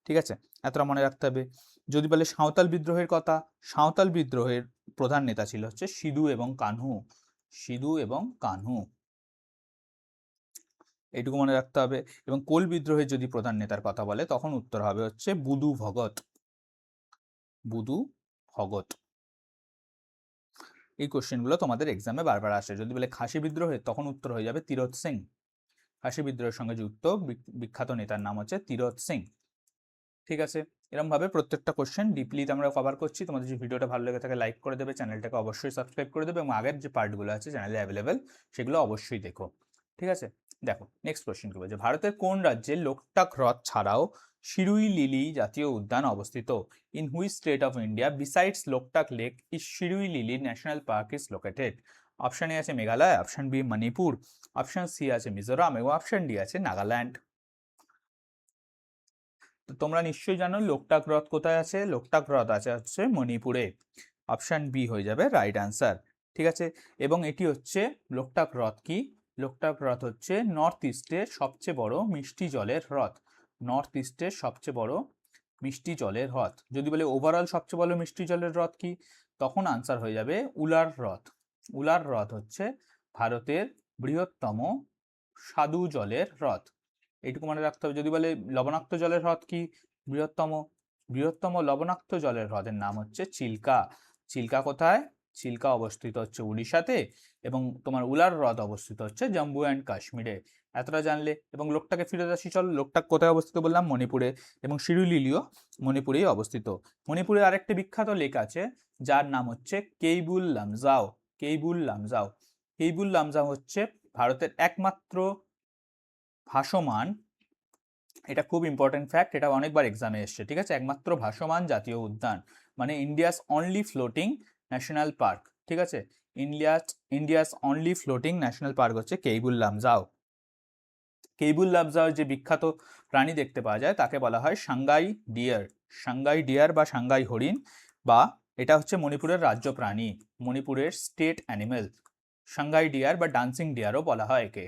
ঠিক আছে, এতটা মনে রাখতে হবে। যদি বলে সাঁওতাল বিদ্রোহের কথা, সাঁওতাল বিদ্রোহের প্রধান নেতা ছিল হচ্ছে সিধু এবং কানহু। সিধু এবং কানহু, এইটুকু মনে রাখতে হবে। এবং কোল বিদ্রোহের যদি প্রধান নেতার কথা বলে, তখন উত্তর হবে হচ্ছে বুদু ভগত। বুদু ভগত। এই কোশ্চেনগুলো তোমাদের এক্সামে বারবার আসে। যদি বলে খাসি বিদ্রোহের, তখন উত্তর হয়ে যাবে তিরথ সিং। খাসি বিদ্রোহের সঙ্গে যুক্ত বিখ্যাত নেতার নাম হচ্ছে তিরথ সিং। ঠিক আছে, এরকম ভাবে প্রত্যেকটা কোশ্চেন ডিপলি আমরা কভার করছি। তোমাদের যদি ভিডিওটা ভালো লেগে থাকে লাইক করে দেবে, চ্যানেলটাকে অবশ্যই সাবস্ক্রাইব করে দেবে এবং আগের যে পার্টগুলো আছে চ্যানেলে অ্যাভেলেবেল, সেগুলো অবশ্যই দেখো। ঠিক আছে, দেখো নেক্সট কোশ্চেন কি বলছে। ভারতের কোন রাজ্যে লোকটাক হ্রদ ছাড়াও শিরুই লিলি জাতীয় উদ্যান অবস্থিত? In which state of India besides Loktak lake is Shirui lily national park is located? Option A আছে Meghalaya, option B Manipur, option C আছে মিজোরাম এবং অপশন ডি আছে নাগাল্যান্ড। তো তোমরা নিশ্চয়ই জানো লোকটাক হ্রদ কোথায় আছে। লোকটাক হ্রদ আছে হচ্ছে মণিপুরে। অপশন বি হয়ে যাবে রাইট অ্যান্সার। ঠিক আছে, এবং এটি হচ্ছে লোকটাক হ্রদ কি? লোকটাক হ্রদ হচ্ছে নর্থ ইস্টের সবচেয়ে বড় মিষ্টি জলের হ্রদ। নর্থ ইস্টের সবচেয়ে বড় মিষ্টি জলের হ্রদ। যদি বলে ওভারঅল সবচেয়ে বড় মিষ্টি জলের হ্রদ কি, তখন আনসার হয়ে যাবে উলার হ্রদ। উলার হ্রদ হচ্ছে ভারতের বৃহত্তম স্বাদু জলের হ্রদ। এইটুকু মনে রাখতে হবে। যদি বলে লবণাক্ত জলের হ্রদ কি, বৃহত্তম বৃহত্তম লবণাক্ত জলের হ্রদের নাম হচ্ছে চিল্কা। চিল্কা কোথায়? চিল্কা অবস্থিত হচ্ছে উড়িষ্যাতে এবং তোমার উলার হ্রদ অবস্থিত হচ্ছে জম্মু অ্যান্ড কাশ্মীরে। এতটা জানলে। এবং লোকটাকে ফিরে আসি চল। লোকটাক কোথায় অবস্থিত বললাম? মণিপুরে। এবং শিরুই লিলিও মণিপুরেই অবস্থিত। মণিপুরে আরেকটি বিখ্যাত লেক আছে যার নাম হচ্ছে কেইবুল লামজাও। কেইবুল লামজাও। কেইবুল লামজাও হচ্ছে ভারতের একমাত্র ভাসমান, এটা খুব ইম্পর্টেন্ট ফ্যাক্ট, এটা অনেকবার এক্সামে এসছে। ঠিক আছে, একমাত্র ভাসমান জাতীয় উদ্যান, মানে India's only floating national park. ঠিক আছে, India's only floating national park হচ্ছে কেইবুল লামজাও। কেইবুল লামজাও যে বিখ্যাত প্রাণী দেখতে পাওয়া যায় তাকে বলা হয় সাংগাই ডিয়ার। সাংগাই ডিয়ার বা সাংগাই হরিণ, বা এটা হচ্ছে মণিপুরের রাজ্য প্রাণী, মণিপুরের স্টেট অ্যানিমেল। সাংগাই ডিয়ার বা ডান্সিং ডিয়ারও বলা হয় একে।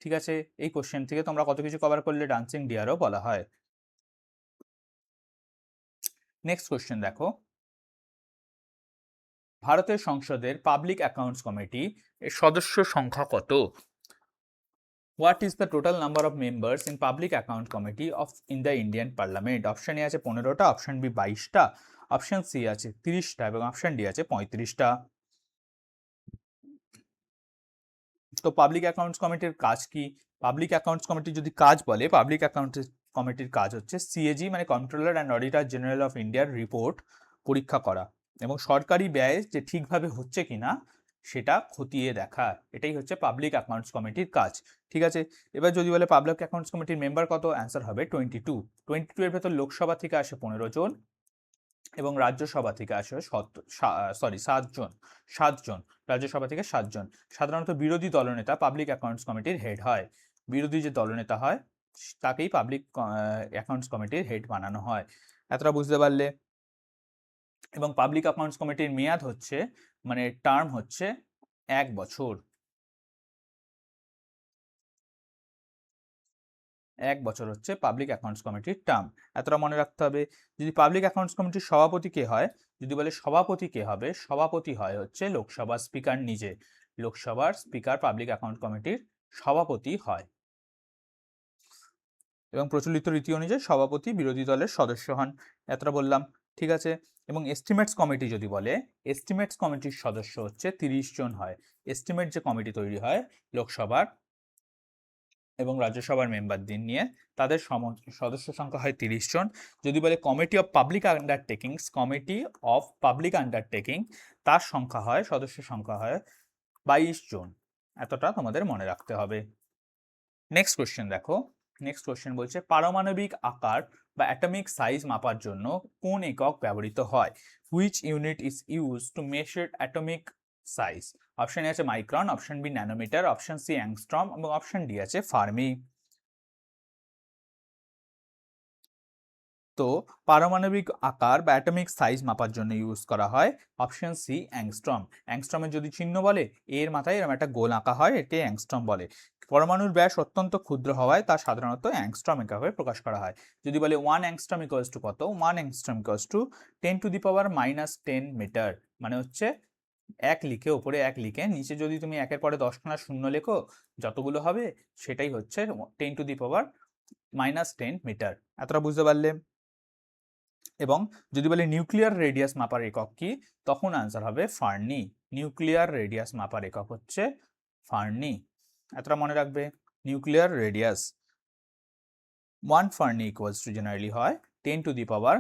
ঠিক আছে, এই কোশ্চেন থেকে তোমরা কত কিছু কভার করলে, ডান্সিং ডিয়ারও বলা হয়। নেক্সট কোশ্চেন দেখো। ভারতের সংসদের পাবলিক অ্যাকাউন্টস কমিটি এর সদস্য সংখ্যা কত? What is the total number of members in public account committee of in the Indian parliament? Option A আছে 15টা, অপশন বি 22টা, অপশন সি আছে 30টা এবং অপশন ডি আছে 35টা। তো পাবলিক অ্যাকাউন্টস কমিটির কাজ কি? পাবলিক অ্যাকাউন্টস কমিটি যদি কাজ বলে, পাবলিক অ্যাকাউন্টস কমিটির কাজ হচ্ছে সিএজি মানে controller and auditor general of ইন্ডিয়ার রিপোর্ট পরীক্ষা করা এবং সরকারি ব্যয় যে ঠিকভাবে হচ্ছে কিনা সেটা খতিয়ে দেখা। এটাই হচ্ছে পাবলিক অ্যাকাউন্টস কমিটির কাজ। ঠিক আছে, এবার যদি বলে পাবলিক অ্যাকাউন্টস কমিটির মেম্বার কত, অ্যান্সার হবে 22। 22 এর ভেতর লোকসভা থেকে আসে 15 জন এবং রাজ্যসভা থেকে আসে 7 জন। 7 জন রাজ্যসভা থেকে 7 জন। সাধারণত বিরোধী দলনেতা পাবলিক অ্যাকাউন্টস কমিটির হেড হয়। বিরোধী যে দলনেতা হয় তাকেই পাবলিক অ্যাকাউন্টস কমিটির হেড বানানো হয়। এতটা বুঝতে পারলে? এবং পাবলিক অ্যাকাউন্টস কমিটির মেয়াদ হচ্ছে, মানে টার্ম হচ্ছে 1 বছর। 1 বছর হচ্ছে পাবলিক অ্যাকাউন্টস কমিটির টার্ম। এতটা মনে রাখতে হবে। যদি পাবলিক অ্যাকাউন্টস কমিটির সভাপতি কে হয়, যদি বলে সভাপতি কে হবে, সভাপতি হয় হচ্ছে লোকসভার স্পিকার নিজে। লোকসভার স্পিকার পাবলিক অ্যাকাউন্ট কমিটির সভাপতি হয়। এবং প্রচলিত রীতি অনুযায়ী সভাপতি বিরোধী দলের সদস্য হন। এতটা বললাম, ঠিক আছে। এবং এস্টিমেটস কমিটি যদি বলে, এস্টিমেটস কমিটির সদস্য হচ্ছে 30 জন হয়। এস্টিমেট যে কমিটি তৈরি হয় লোকসভার এবং রাজ্যসভার মেম্বারদের নিয়ে, তাদের সদস্য সংখ্যা হয় 30 জন। যদি বলে committee of public undertakings, committee of public undertaking, তার সংখ্যা হয়, সদস্য সংখ্যা হয় 22 জন। এতটা তোমাদের মনে রাখতে হবে। নেক্সট কোশ্চেন দেখো। নেক্সট কোশ্চেন বলছে পারমাণবিক আকার বা অ্যাটমিক সাইজ মাপার জন্য কোন একক ব্যবহৃত হয়? Which unit is use to measure atomic size? Option A আছে micron, option B nanometre, option C angstrom এবং অপশন ডি আছে ফার্মি। তো পারমাণবিক আকার বা অ্যাটমিক সাইজ মাপার জন্য ইউজ করা হয় অপশন সি অ্যাংস্ট্রম। অ্যাংস্ট্রমের যদি চিহ্ন বলে, এর মাথায় এরকম একটা গোল আঁকা হয়, একে অ্যাংস্ট্রম বলে। পরমাণুর ব্যাস অত্যন্ত ক্ষুদ্র হওয়ায় তা সাধারণত অ্যাংস্ট্রম এককে প্রকাশ করা হয়। যদি বলে 1 অ্যাংস্ট্রম ইকুয়ালস টু কত? 1 অ্যাংস্ট্রম ইকুয়ালস টু 10⁻⁻10 মিটার। মানে হচ্ছে এক লিখে, ওপরে এক লিখে, নিচে যদি তুমি একের পরে 10খানা শূন্য লেখো, যতগুলো হবে সেটাই হচ্ছে 10⁻⁻10 মিটার। এতটা বুঝতে পারলে? এবং যদি বলে নিউক্লিয়ার রেডিয়াস মাপার একক কি, তখন আনসার হবে ফার্নি। নিউক্লিয়ার রেডিয়াস মাপার একক হচ্ছে ফার্নি। এতটা মনে রাখবে। Nuclear radius 1 fermi equals to generally হয় 10⁻⁻15,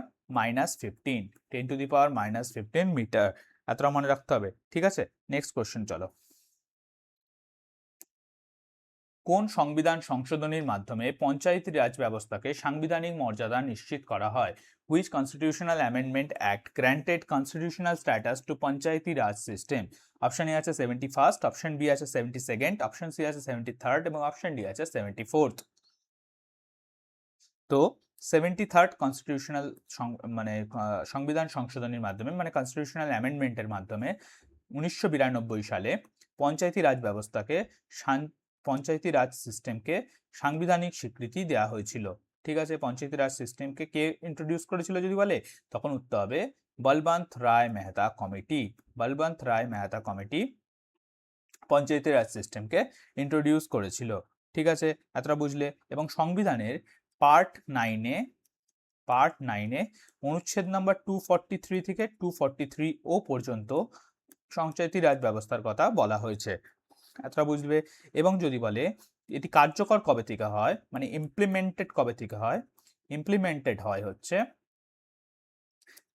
10⁻⁻15 মিটার। এতটা মনে রাখতে হবে, ঠিক আছে। নেক্সট কোশ্চেন চলো। কোন সংবিধান সংশোধনীর মাধ্যমে পঞ্চায়েতি রাজ ব্যবস্থাকে সাংবিধানিক মর্যাদা নিশ্চিত করা হয়? Which constitutional amendment act granted constitutional status two Panchayati Raj system? Option A আছে 71st, অপশন বি আছে 72nd, অপশন সি আছে 73rd এবং অপশন ডি আছে 74th। তো 73rd কনস্টিটিউশনাল মানে সংবিধান সংশোধনীর মাধ্যমে, মানে কনস্টিটিউশনাল অ্যামেন্ডমেন্টের মাধ্যমে 1992 সালে পঞ্চায়েতি রাজ ব্যবস্থাকে, পঞ্চায়েতি রাজ সিস্টেমকে সাংবিধানিক স্বীকৃতি দেওয়া হয়েছিল। ঠিক আছে, পঞ্চায়েতি রাজ সিস্টেমকে কে ইন্ট্রোডিউস করেছিল যদি বলে, তখন উত্তর হবে বলবন্ত রায় মেহতা কমিটি। বলবন্ত রায় মেহতা কমিটি পঞ্চায়েতি রাজ সিস্টেমকে ইন্ট্রোডিউস করেছিল। ঠিক আছে, এতটা বুঝলে? এবং সংবিধানের পার্ট 9-এ অনুচ্ছেদ নাম্বার 243 থেকে 243 ও পর্যন্ত পঞ্চায়েতি রাজ ব্যবস্থার কথা বলা হয়েছে। এতটা বুঝবে? এবং যদি বলে এটি কার্যকর কবে থেকে হয়, মানে ইমপ্লিমেন্টেড কবে থেকে হয়, ইমপ্লিমেন্টেড হয় হচ্ছে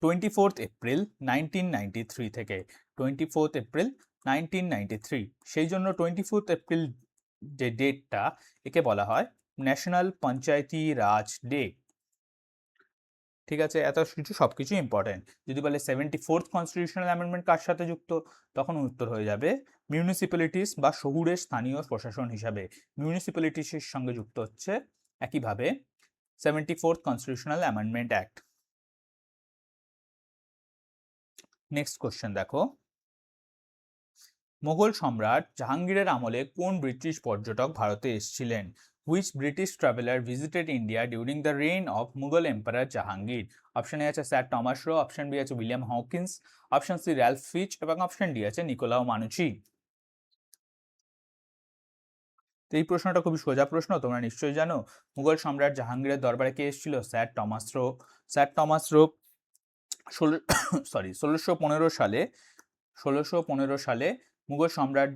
24th এপ্রিল 1993 থেকে। 24th April 1993। সেই জন্য 24th এপ্রিল যে ডেটটা, একে বলা হয় ন্যাশনাল পঞ্চায়েতি রাজ ডে। ঠিক আছে, এত কিছু সবকিছু ইম্পর্টেন্ট। যদি বলে 74th কনস্টিটিউশনাল অ্যামেন্ডমেন্ট কার সাথে যুক্ত, তখন উত্তর হয়ে যাবে মিউনিসিপ্যালিটিস বা শহুরের স্থানীয় প্রশাসন হিসাবে। মিউনিসিপ্যালিটিসের সঙ্গে যুক্ত হচ্ছে একইভাবে 74th constitutional amendment act. Next question দেখো। মোগল সম্রাট জাহাঙ্গীরের আমলে কোন ব্রিটিশ পর্যটক ভারতে এসেছিলেন? Which British traveller visited India during the reign of Mughal emperor Jahangir? Option A আছে sir Thomas Roe, option B আছে William Hawkins, option C Ralph Fitch এবং অপশন ডি আছে নিকোলাও মানুচি। তো এই প্রশ্নটা খুবই সোজা প্রশ্ন, তোমরা নিশ্চয়ই জানো। মুঘল সম্রাট জাহাঙ্গীরের দরবারে কে এসেছিল? Sir Thomas rho. Sir Thomas rho 1615 সালে মুঘল সম্রাট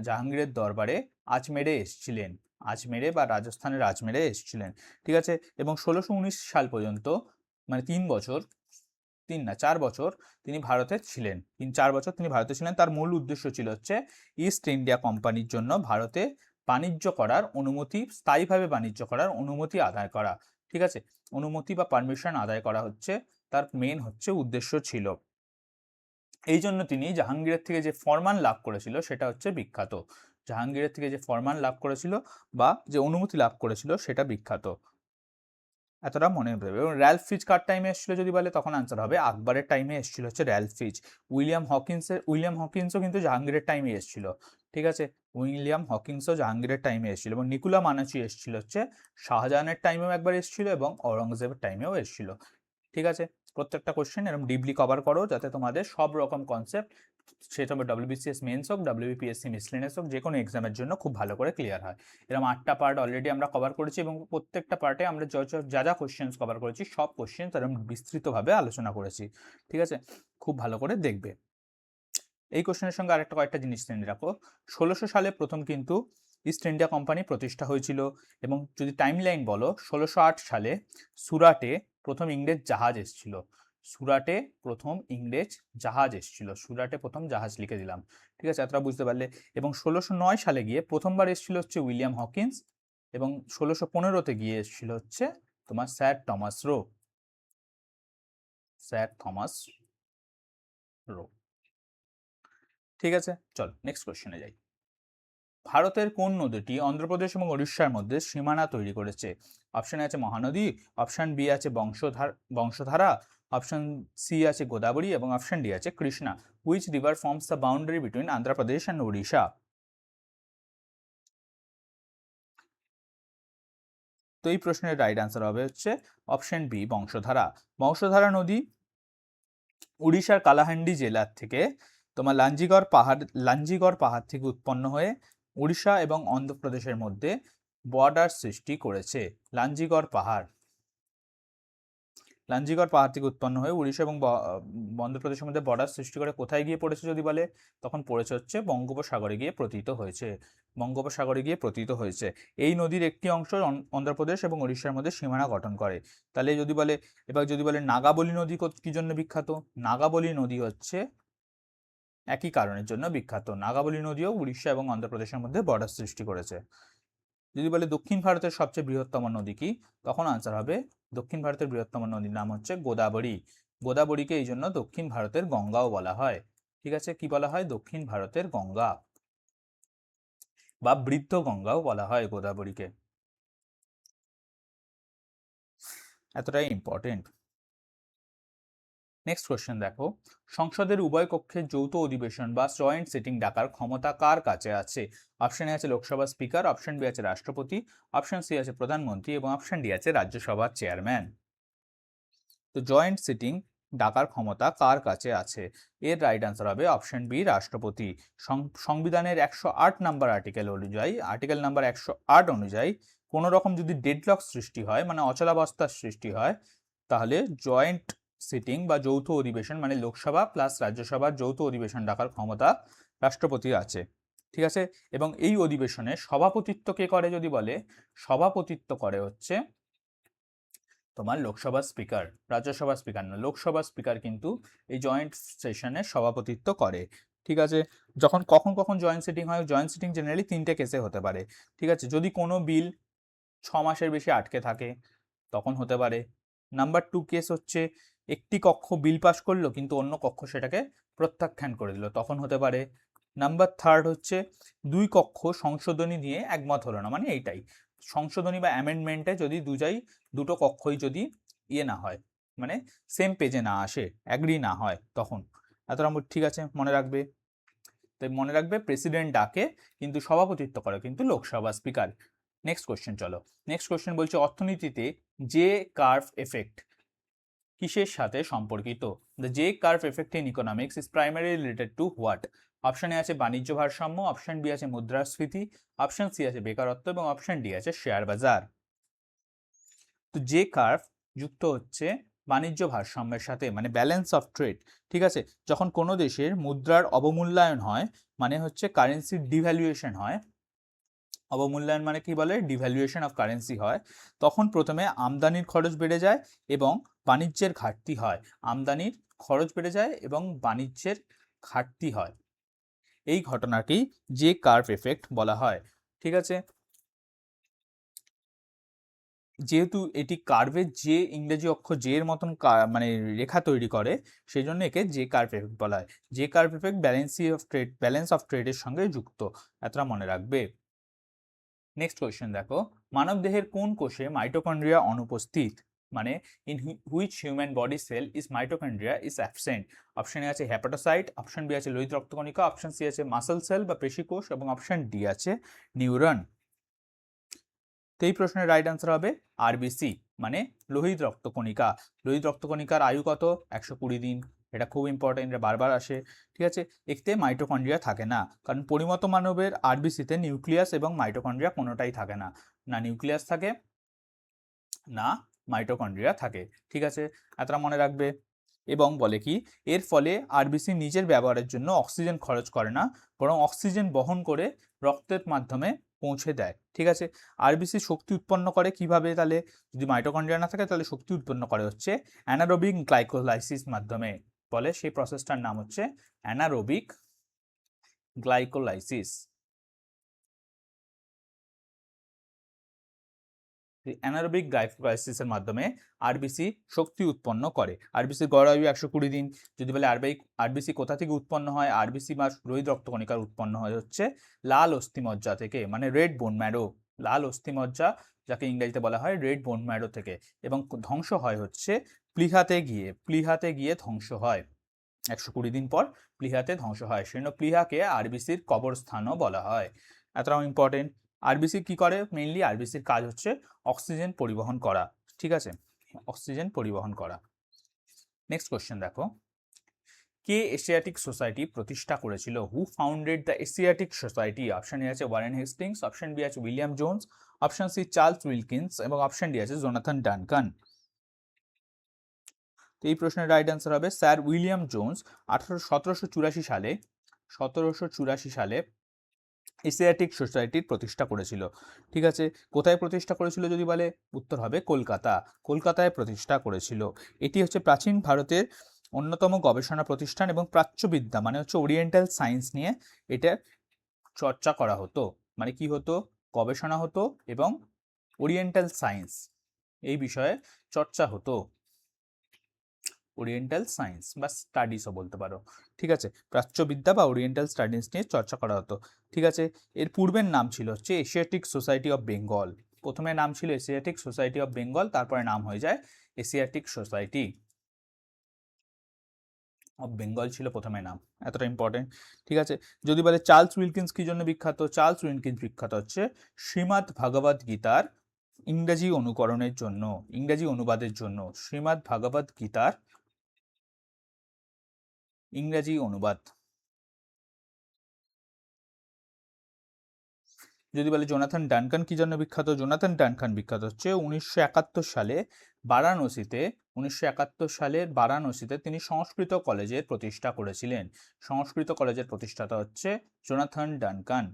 জাহাঙ্গীরের দরবারে আজমেরে এসেছিলেন। আজমেরে বা রাজস্থানের আজমেরে এসেছিলেন। ঠিক আছে, এবং 1619 সাল পর্যন্ত, মানে 4 বছর তিনি ভারতে ছিলেন। 4 বছর তিনি ভারতে ছিলেন। তার মূল উদ্দেশ্য ছিল হচ্ছে ইস্ট ইন্ডিয়া কোম্পানির জন্য ভারতে বাণিজ্য করার অনুমতি, স্থায়ীভাবে বাণিজ্য করার অনুমতি আদায় করা। ঠিক আছে, অনুমতি বা পারমিশন আদায় করা হচ্ছে তার মেন হচ্ছে উদ্দেশ্য ছিল। এই জন্য তিনি জাহাঙ্গীরের থেকে যে ফরমান লাভ করেছিল সেটা হচ্ছে বিখ্যাত। জাহাঙ্গীরের থেকে যে ফরমান লাভ করেছিল বা যে অনুমতি লাভ করেছিল সেটা বিখ্যাত। এতটা মনে রাখবে। এবং র্যালফ ফিচ কার টাইমে এসেছিল যদি বলে, তখন আনসার হবে আকবরের টাইমে এসেছিল হচ্ছে র্যালফ ফিচ। উইলিয়াম হকিন্সও কিন্তু জাহাঙ্গীরের টাইমে এসেছিল, ঠিক আছে, উইলিয়াম হকিন্সও জাহাঙ্গীরের টাইমে এসেছিল। এবং নিকোলা মানাচি এসেছিল হচ্ছে শাহজাহানের টাইমেও একবার এসেছিল এবং অরঙ্গজেবের টাইমেও এসেছিল, ঠিক আছে। প্রত্যেকটা কোশ্চেন এরকম ডিপলি কভার করো যাতে তোমাদের সব রকম কনসেপ্ট, সেটা WBCS মেন্স হোক, WBPSC মিসলেনিয়াস হোক, যে কোনো এক্সামের জন্য খুব ভালো করে ক্লিয়ার হয়। এরকম 8টা পার্ট অলরেডি আমরা কভার করেছি এবং প্রত্যেকটা পার্টে আমরা যা যা কোশ্চেন্স কভার করেছি সব কোশ্চেন্স এরকম বিস্তৃতভাবে আলোচনা করেছি, ঠিক আছে। খুব ভালো করে দেখবে। এই কোশ্চেনের সঙ্গে আরেকটা কয়েকটা জিনিস জেনে রাখো। 1600 সালে প্রথম কিন্তু ইস্ট ইন্ডিয়া কোম্পানি প্রতিষ্ঠা হয়েছিল। এবং যদি টাইম লাইন বলো, 1608 সালে সুরাটে প্রথম ইংরেজ জাহাজ এসেছিল। সুরাটে প্রথম ইংরেজ জাহাজ এসেছিল, সুরাটে প্রথম জাহাজ লিখে দিলাম, ঠিক আছে, এতটা বুঝতে পারলে। এবং 1609 সালে গিয়ে প্রথমবার এসেছিল হচ্ছে উইলিয়াম হকিন্স। এবং 1615-তে গিয়ে এসেছিল হচ্ছে তোমার স্যার থমাস রো। ঠিক আছে, চল নেক্সট কোশ্চেনে যাই। ভারতের কোন নদীটি অন্ধ্রপ্রদেশ এবং উড়িষ্যার মধ্যে সীমানা তৈরি করেছে? অপশানে আছে মহানদী, অপশান বি আছে বংশধারা, অপশান সি আছে গোদাবরী এবং অপশান ডি আছে Krishna. Which river forms the boundary between Andhra Pradesh and Orissa? তো এই প্রশ্নের রাইট আনসার হবে হচ্ছে অপশান বি বংশধারা। বংশধারা নদী উড়িষ্যার কালাহান্ডি জেলার থেকে তোমার লাঞ্জিগড় পাহাড় থেকে উৎপন্ন হয়ে উড়িষ্যা এবং অন্ধ্রপ্রদেশের মধ্যে বর্ডার সৃষ্টি করেছে। লাঞ্জিগড় পাহাড় থেকে উৎপন্ন হয়ে উড়িষ্যা এবং অন্ধ্রপ্রদেশের মধ্যে বর্ডার সৃষ্টি করে কোথায় গিয়ে পড়েছে যদি বলে, তখন পড়েছে হচ্ছে বঙ্গোপসাগরে গিয়ে পতিত হয়েছে। এই নদীর একটি অংশ অন্ধ্রপ্রদেশ এবং উড়িষ্যার মধ্যে সীমানা গঠন করে। তাহলে এবার যদি বলে নাগাবলী নদী কি জন্য বিখ্যাত? নাগাবলী নদী হচ্ছে একই কারণের জন্য বিখ্যাত। নাগাবলী নদীও উড়িষ্যা এবং অন্ধ্রপ্রদেশের মধ্যে বর্ডার সৃষ্টি করেছে। যদি বলে দক্ষিণ ভারতের সবচেয়ে বৃহত্তম নদী কি, তখন আনসার হবে দক্ষিণ ভারতের বৃহত্তম নদীর নাম হচ্ছে গোদাবরী। গোদাবরীকে এই জন্য দক্ষিণ ভারতের গঙ্গাও বলা হয়, ঠিক আছে। কি বলা হয়? দক্ষিণ ভারতের গঙ্গা বা বৃদ্ধ গঙ্গাও বলা হয় গোদাবরীকে। এতটাই ইম্পর্টেন্ট। নেক্সট কোশ্চেন দেখো, সংসদের উভয় কক্ষের যৌথ অধিবেশন বা জয়েন্ট সিটিং ডাকার ক্ষমতা কার কাছে আছে? অপশন এ আছে লোকসভা স্পিকার, অপশন বি আছে রাষ্ট্রপতি, অপশন সি আছে প্রধানমন্ত্রী এবং অপশন ডি আছে রাজ্যসভার চেয়ারম্যান। তো জয়েন্ট সিটিং ডাকার ক্ষমতা কার কাছে আছে? এর রাইট আনসার হবে অপশন বি রাষ্ট্রপতি। সংবিধানের 108 নাম্বার আর্টিকেল নাম্বার 108 অনুযায়ী কোনো রকম যদি ডেডলক সৃষ্টি হয়, মানে অচলাবস্থার সৃষ্টি হয়, তাহলে জয়েন্ট সিটিং বা যৌথ অধিবেশন মানে লোকসভা প্লাস রাজ্যসভার যৌথ অধিবেশন ডাকার ক্ষমতা রাষ্ট্রপতির আছে, ঠিক আছে। এবং এই অধিবেশনে সভাপতিত্ব কে করে যদি বলে, সভাপতিত্ব করে হচ্ছে তোমার লোকসভা স্পিকার, রাজ্যসভা স্পিকার না, লোকসভা স্পিকার কিন্তু এই জয়েন্ট সেশনে সভাপতিত্ব করে, ঠিক আছে। কখন জয়েন্ট সিটিং হয়? জয়েন্ট সিটিং জেনারেলি 3টে কেসে হতে পারে, ঠিক আছে। যদি কোনো বিল 6 মাসের বেশি আটকে থাকে তখন হতে পারে। নাম্বার 2 কেস হচ্ছে একটি কক্ষ বিল পাস করলো কিন্তু অন্য কক্ষ সেটাকে প্রত্যাখ্যান করে দিল, তখন হতে পারে। নাম্বার 3 হচ্ছে 2 কক্ষ সংশোধনী নিয়ে একমত হলো না, মানে এইটাই সংশোধনী বা অ্যামেন্ডমেন্টে যদি দুটো কক্ষই যদি না হয়, মানে সেম পেজে না আসে, অ্যাগ্রি না হয়, তখন। এতটা ঠিক আছে, মনে রাখবে। তাই মনে রাখবে প্রেসিডেন্ট ডাকে কিন্তু সভাপতিত্ব করে কিন্তু লোকসভা স্পিকার। নেক্সট কোশ্চেন চলো। নেক্সট কোশ্চেন বলছে অর্থনীতিতে জে কার্ভ এফেক্ট কিসের সাথে সম্পর্কিত? The J curve effect in economics is primary related to what? অপশনে আছে বাণিজ্য ভারসাম্য, অপশন বি আছে মুদ্রাস্ফীতি, অপশন সি আছে বেকারত্ব এবং অপশন ডি আছে শেয়ার বাজার। তো জে কার্ভ যুক্ত হচ্ছে বাণিজ্য ভারসাম্যের সাথে, মানে ব্যালেন্স অফ ট্রেড, ঠিক আছে। যখন কোনো দেশের মুদ্রার অবমূল্যায়ন হয়, মানে হচ্ছে কারেন্সির ডিভ্যালুয়েশন হয়, অবমূল্যায়ন মানে কি বলে, ডিভ্যালুয়েশন অফ কারেন্সি হয়, তখন প্রথমে আমদানির খরচ বেড়ে যায় এবং বাণিজ্যের ঘাটতি হয়। আমদানির খরচ বেড়ে যায় এবং বাণিজ্যের ঘাটতি হয়, এই ঘটনাকেই জে কার্ভ এফেক্ট বলা হয়, ঠিক আছে। যেহেতু এটি কার্ভের যে ইংরেজি অক্ষর জে এর মতন মানে রেখা তৈরি করে, সেই জন্য একে জে কার্ভ এফেক্ট বলা হয়। J curve effect balance of ট্রেডের সঙ্গে যুক্ত, এতটা মনে রাখবে। নেক্সট কোয়েশ্চেন দেখো, মানব দেহের কোন কোষে মাইটোকন্ড্রিয়া অনুপস্থিত? মানে in which human body cell is mitochondria is absent? Option A আছে হ্যাপাটোসাইট, অপশন বি আছে লোহিত রক্তকণিকা, অপশন সি আছে মাসল সেল বা পেশি কোষ, এবং অপশন ডি আছে নিউরন। তো এই প্রশ্নের রাইট আনসার হবে আরবিসি, মানে লোহিত রক্তকণিকা। লোহিত রক্তকণিকার আয়ু কত? 120 দিন। এটা খুব ইম্পর্টেন্ট, এটা বারবার আসে। ঠিক আছে, এতে মাইটোকন্ড্রিয়া থাকে না, কারণ পরিণত মানবের আরবিসিতে নিউক্লিয়াস এবং মাইটোকন্ড্রিয়া কোনোটাই থাকে না, না নিউক্লিয়াস থাকে না মাইটোকন্ড্রিয়া থাকে। ঠিক আছে, এতটা মনে রাখবে। এবং বলে কি, এর ফলে আরবিসি নিজের ব্যবহারের জন্য অক্সিজেন খরচ করে না, বরং অক্সিজেন বহন করে রক্তের মাধ্যমে পৌঁছে দেয়। ঠিক আছে, আরবিসি শক্তি উৎপন্ন করে কিভাবে? তাহলে যদি মাইটোকন্ড্রিয়া না থাকে তাহলে শক্তি উৎপন্ন করে হচ্ছে অ্যানারোবিক গ্লাইকোলাইসিস মাধ্যমে। বলে সেই প্রসেসটার নাম হচ্ছে অ্যানারোবিক গ্লাইকোলাইসিস। অ্যানারোবিক গ্লাইকোলাইসিসের মাধ্যমে আরবিসি শক্তি উৎপন্ন করে। আরবিসির গড় আয়ু 120 দিন। যদি বলে আরবিসি কোথা থেকে উৎপন্ন হয়? আরবিসি বা লোহিত রক্তকণিকার উৎপন্ন হয় হচ্ছে লাল অস্থিমজ্জা থেকে, মানে রেড বোন ম্যারো। লাল অস্থিমজ্জা, যাকে ইংরেজিতে বলা হয় রেড বোন ম্যারো থেকে, এবং ধ্বংস হয় হচ্ছে প্লীহাতে গিয়ে ধ্বংস হয়। 120 দিন পর প্লীহাতে ধ্বংস হয়, সেজন্য প্লীহাকে আরবিসির কবরস্থানও বলা হয়। এতটাও ইম্পর্টেন্ট। আরবিসি কি করে? মেইনলি আরবিসির কাজ হচ্ছে অক্সিজেন পরিবহন করা। ঠিক আছে, অক্সিজেন পরিবহন করা। নেক্সট কোশ্চেন দেখো, কে এশিয়াটিক সোসাইটি প্রতিষ্ঠা করেছিল? Who founded the Asiatic society? Option A আছে ওয়ারেন হেস্টিংস, অপশন বি আছে William Jones, option C Charles Wilkins, এবং অপশন ডি আছে জোনাথন ডানকান। তো এই প্রশ্নের রাইট অ্যান্সার হবে স্যার উইলিয়াম জোন্স। 1784 সালে এশিয়াটিক সোসাইটির প্রতিষ্ঠা করেছিল। ঠিক আছে, কোথায় প্রতিষ্ঠা করেছিল যদি বলে? উত্তর হবে কলকাতায় প্রতিষ্ঠা করেছিল। এটি হচ্ছে প্রাচীন ভারতের অন্যতম গবেষণা প্রতিষ্ঠান, এবং প্রাচ্যবিদ্যা মানে হচ্ছে ওরিয়েন্টাল সায়েন্স নিয়ে এটা চর্চা করা হতো। মানে কি হতো? গবেষণা হতো এবং ওরিয়েন্টাল সায়েন্স এই বিষয়ে চর্চা হতো। ওরিয়েন্টাল সায়েন্স বা স্টাডিজও বলতে পারো। ঠিক আছে, প্রাচ্যবিদ্যা বা ওরিয়েন্টাল স্টাডিজ নিয়ে চর্চা করা হতো। ঠিক আছে, এর পূর্বের নাম ছিল হচ্ছে এশিয়াটিক সোসাইটি অফ বেঙ্গল। প্রথমে নাম ছিল এশিয়াটিক সোসাইটি অফ বেঙ্গল, তারপরে নাম হয়ে যায় এশিয়াটিক সোসাইটি অফ বেঙ্গল ছিল প্রথমে নাম। এতটা ইম্পর্টেন্ট। ঠিক আছে, যদি বলে চার্লস উইলকিন্স কি জন্য বিখ্যাত? চার্লস উইলকিন্স বিখ্যাত হচ্ছে শ্রীমদ্ ভগবদ গীতার ইংরেজি অনুবাদের জন্য। শ্রীমদ্ ভগবদ গীতার ইংরেজি অনুবাদ। যদি বলে জোনাথন ডানকান কি জন্য বিখ্যাত? জোনাথন ডানকান বিখ্যাত হচ্ছে 1971 সালে বারাণসীতে তিনি সংস্কৃত কলেজের প্রতিষ্ঠা করেছিলেন। সংস্কৃত কলেজের প্রতিষ্ঠাতা হচ্ছে জোনাথন ডানকান।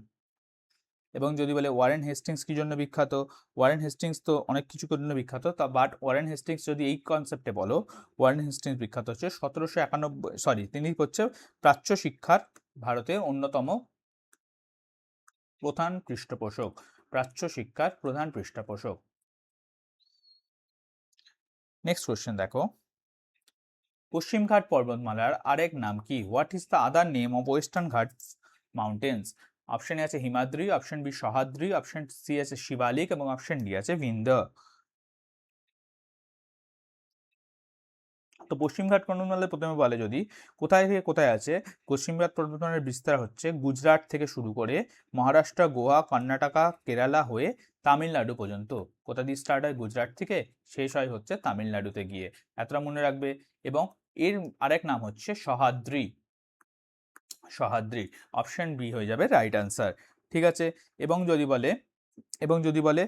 এবং যদি বলে ওয়ারেন হেস্টিংস কি জন্য বিখ্যাত? ওয়ারেন হেস্টিংস তো অনেক কিছু জন্য বিখ্যাত, বাট ওয়ারেন হেস্টিংস যদি এই কনসেপ্টে বলো, ওয়ারেন হেস্টিংস বিখ্যাত হচ্ছে 1791, তিনি হচ্ছে প্রাচ্য শিক্ষার ভারতের অন্যতম প্রধান পৃষ্ঠপোষক। প্রাচ্য শিক্ষার প্রধান পৃষ্ঠপোষক। নেক্সট কোশ্চেন দেখো, পশ্চিমঘাট পর্বতমালার আরেক নাম কি? What is the other name of western Ghats mountains? Option A আছে Himadri, option B Sahyadri, option C আছে শিবালিক, এবং অপশন ডি আছে বিন্ধ্য। তো পশ্চিমঘাট পর্বতমালায় প্রথমে বলে যদি কোথায় থেকে কোথায় আছে, পশ্চিমঘাট পর্বতমালার বিস্তার হচ্ছে গুজরাট থেকে শুরু করে মহারাষ্ট্র, গোয়া, কর্ণাটকা, কেরালা হয়ে তামিলনাড়ু পর্যন্ত। কোথা দিয়ে স্টার্ট হয়? গুজরাট থেকে, শেষ হয় হচ্ছে তামিলনাড়ুতে গিয়ে। এতটা মনে রাখবে। এবং এর আরেক নাম হচ্ছে সহ্যাদ্রি। অপশন বি হয়ে যাবে রাইট আনসার। ঠিক আছে, এবং যদি বলে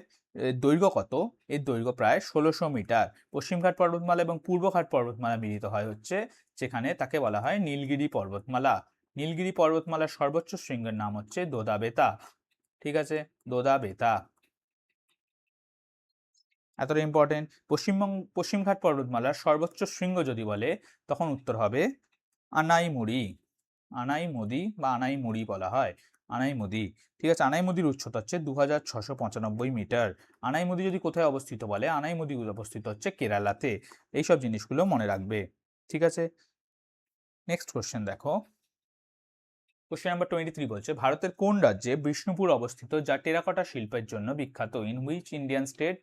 দৈর্ঘ্য কত? এর দৈর্ঘ্য প্রায় 1600 মিটার। পশ্চিমঘাট পর্বতমালা এবং পূর্বঘাট পর্বতমালা মিলিত হয় হচ্ছে যেখানে, তাকে বলা হয় নীলগিরি পর্বতমালা। নীলগিরি পর্বতমালার সর্বোচ্চ শৃঙ্গের নাম হচ্ছে দোদা-বেতা। ঠিক আছে, দোদা-বেতা। এতটা ইম্পর্টেন্ট। পশ্চিমঘাট পর্বতমালার সর্বোচ্চ শৃঙ্গ যদি বলে, তখন উত্তর হবে আনাইমুড়ি। আনাইমুড়ি বা আনাইমুড়ি বলা হয়। আনাইমুদি। ঠিক আছে, আনাইমুদির উচ্চতা হচ্ছে 2695 মিটার। আনাইমুদি যদি কোথায় অবস্থিত বলে, আনাইমুদি অবস্থিত হচ্ছে কেরালাতে। এইসব জিনিসগুলো মনে রাখবে। ঠিক আছে, নেক্সট কোশ্চেন দেখো। কোশ্চেন নাম্বার 23 বলছে, ভারতের কোন রাজ্যে বিষ্ণুপুর অবস্থিত যা টেরাকোটা শিল্পের জন্য বিখ্যাত? In which Indian state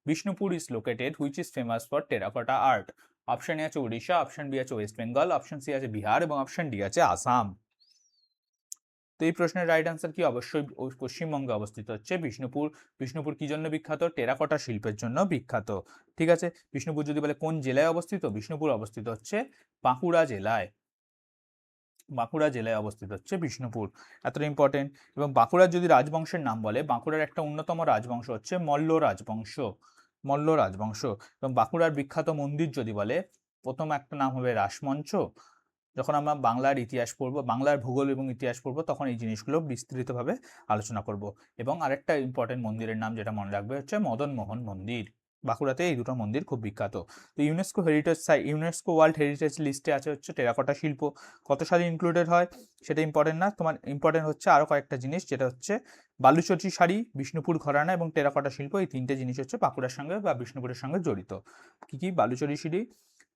Bishnupur is located which is famous for terracotta art? Option A আছে উড়িষ্যা, অপশন বি আছে ওয়েস্ট বেঙ্গল, অপশন সি আছে বিহার এবং অপশন ডি আছে আসাম। তো এই প্রশ্নের রাইট আনসার কি? অবশ্যই পশ্চিমবঙ্গে অবস্থিত হচ্ছে বিষ্ণুপুর। বিষ্ণুপুর কি জন্য বিখ্যাত? টেরাকোটা শিল্পের জন্য বিখ্যাত। ঠিক আছে, বিষ্ণুপুর যদি বলে কোন জেলায় অবস্থিত, বিষ্ণুপুর অবস্থিত হচ্ছে বাঁকুড়া জেলায়। বাঁকুড়া জেলায় অবস্থিত হচ্ছে বিষ্ণুপুর। এতটা ইম্পর্টেন্ট। এবং বাঁকুড়ার যদি রাজবংশের নাম বলে, বাঁকুড়ার একটা অন্যতম রাজবংশ হচ্ছে মল্ল রাজবংশ। মল্ল রাজবংশ। এবং বাঁকুড়ার বিখ্যাত মন্দির যদি বলে, প্রথম একটা নাম হবে রাসমঞ্চ। যখন আমরা বাংলার ইতিহাস পড়বো, বাংলার ভূগোল এবং ইতিহাস পড়বো, তখন এই জিনিসগুলো বিস্তৃতভাবে আলোচনা করব। এবং আরেকটা ইম্পর্টেন্ট মন্দিরের নাম যেটা মনে রাখবে হচ্ছে মদন মোহন মন্দির। বাঁকুড়াতে এই দুটো মন্দির খুব বিখ্যাত। তো UNESCO heritage site, UNESCO world heritage লিস্টে আছে হচ্ছে টেরাকোটা শিল্প। কত সালে ইনক্লুডেড হয় সেটা ইম্পর্টেন্ট না, তোমার ইম্পর্টেন্ট হচ্ছে আরও কয়েকটা জিনিস, যেটা হচ্ছে বালুচরী শাড়ি, বিষ্ণুপুর ঘরানা এবং টেরাকোটা শিল্প। এই তিনটে জিনিস হচ্ছে বাঁকুড়ার সঙ্গে বা বিষ্ণুপুরের সঙ্গে জড়িত। কি কি? বালুচরী শাড়ি,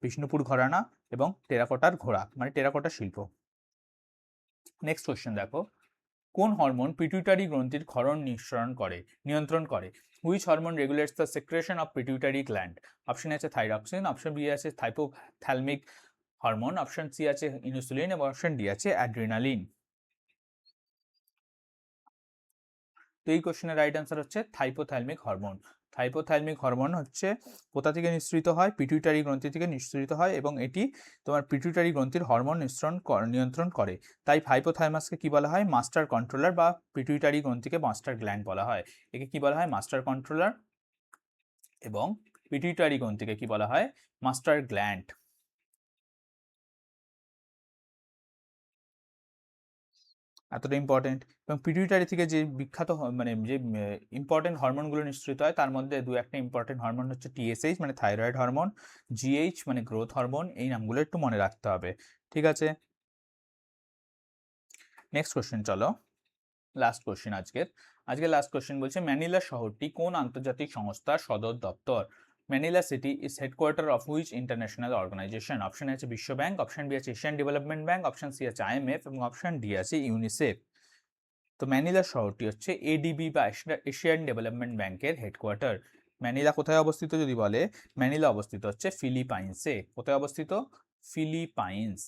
বিষ্ণুপুর ঘরানা এবং টেরাকোটার ঘোড়া, মানে টেরাকোটা শিল্প। নেক্সট কোশ্চেন দেখো, কোন হরমোন পিটুইটারি গ্রন্থির ক্ষরণ নিয়ন্ত্রণ করে? Which hormone regulates the secretion of pituitary gland? Option আছে থাইরক্সিন, অপশন বি আছে থাইপোথ্যালমিক হরমোন, অপশন সি আছে ইনসুলিন এবং অপশন ডি আছে অ্যাড্রিনালিন। তো এই কোশ্চেনের রাইট আনসার হচ্ছে থাইপোথ্যালমিক হরমোন। থাইপোথ্যালমিক হরমোন হচ্ছে কোথা থেকে নিঃসৃত হয়? পিটুইটারি গ্রন্থি থেকে নিঃসৃত হয় এবং এটি তোমার পিটুইটারি গ্রন্থির হরমোন নিয়ন্ত্রণ করে। তাই হাইপোথ্যালামাসকে কি বলা হয়? মাস্টার কন্ট্রোলার, বা পিটুইটারি গ্রন্থিকে মাস্টার গ্ল্যান্ড বলা হয়। একে কি বলা হয়? Master controller. এবং পিটুইটারি গ্রন্থিকে কি বলা হয়? Master gland. এতটা ইম্পর্টেন্ট। এবং পিটুইটারি থেকে যে বিখ্যাত মানে যে ইম্পর্টেন্ট হরমোনগুলো নিঃসৃত হয়, তার মধ্যে দু একটা ইম্পর্টেন্ট হরমোন হচ্ছে টিএসএইচ মানে থাইরয়েড হরমোন, জিএইচ মানে গ্রোথ হরমোন। এই নামগুলো একটু মনে রাখতে হবে। ঠিক আছে, নেক্সট কোশ্চেন চলো। লাস্ট কোশ্চেন আজকে লাস্ট কোশ্চেন বলছে, ম্যানিলা শহরটি কোন আন্তর্জাতিক সংস্থার সদর দপ্তর? Manila city is headquarter of which international organisation? Option আছে বিশ্ব ব্যাংক, অপশন বি আছে Asian development bank, option C আছে আইএমএফ এবং অপশন ডি আছে ইউনিসেফ। তো ম্যানিলা শহরটি হচ্ছে এডিবি বা এশিয়ান ডেভেলপমেন্ট ব্যাংকের হেডকোয়ার্টার। ম্যানিলা কোথায় অবস্থিত যদি বলে, ম্যানিলা অবস্থিত হচ্ছে ফিলিপাইন্সে। কোথায় অবস্থিত? ফিলিপাইন্স।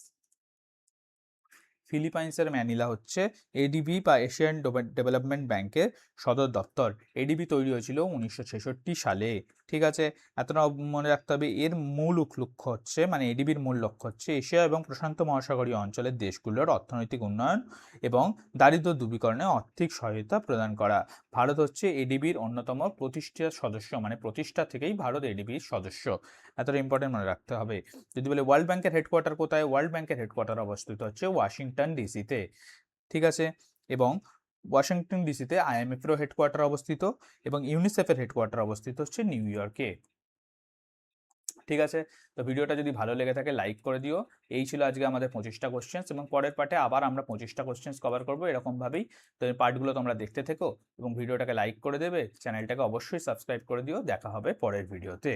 ফিলিপাইন্সের ম্যানিলা হচ্ছে এডিবি বা এশিয়ান ডেভেলপমেন্ট ব্যাংকের সদর দপ্তর। এডিবি তৈরি হয়েছিল 1966 সালে। ঠিক আছে, এতটা মনে রাখতে হবে। এর মূল লক্ষ্য হচ্ছে, মানে এডিবির মূল লক্ষ্য হচ্ছে এশিয়া এবং প্রশান্ত মহাসাগরীয় অঞ্চলের দেশগুলোর অর্থনৈতিক উন্নয়ন এবং দারিদ্র্য দূরীকরণে আর্থিক সহায়তা প্রদান করা। ভারত হচ্ছে এডিবির অন্যতম প্রতিষ্ঠা সদস্য, মানে প্রতিষ্ঠা থেকেই ভারত এডিবির সদস্য। এতটা ইম্পর্টেন্ট মনে রাখতে হবে। যদি বলে ওয়ার্ল্ড ব্যাংকের হেডকোয়ার্টার কোথায়, ওয়ার্ল্ড ব্যাংকের হেডকোয়ার্টার অবস্থিত হচ্ছে ওয়াশিংটন ডিসিতে। ঠিক আছে, এবং ওয়াশিংটন ডিসিতে আইএমএফেরও হেডকোয়ার্টার অবস্থিত এবং ইউনিসেফের হেডকোয়ার্টার অবস্থিত হচ্ছে নিউ ইয়র্কে। ঠিক আছে, তো ভিডিওটা যদি ভালো লেগে থাকে লাইক করে দিও। এই ছিল আজকে আমাদের 25টা কোশ্চেন্স, এবং পরের পার্টে আবার আমরা 25টা কোশ্চেন্স কভার করবো এরকমভাবেই। তো এই পার্টগুলো তোমরা দেখতে থেকো এবং ভিডিওটাকে লাইক করে দেবে, চ্যানেলটাকে অবশ্যই সাবস্ক্রাইব করে দিও। দেখা হবে পরের ভিডিওতে।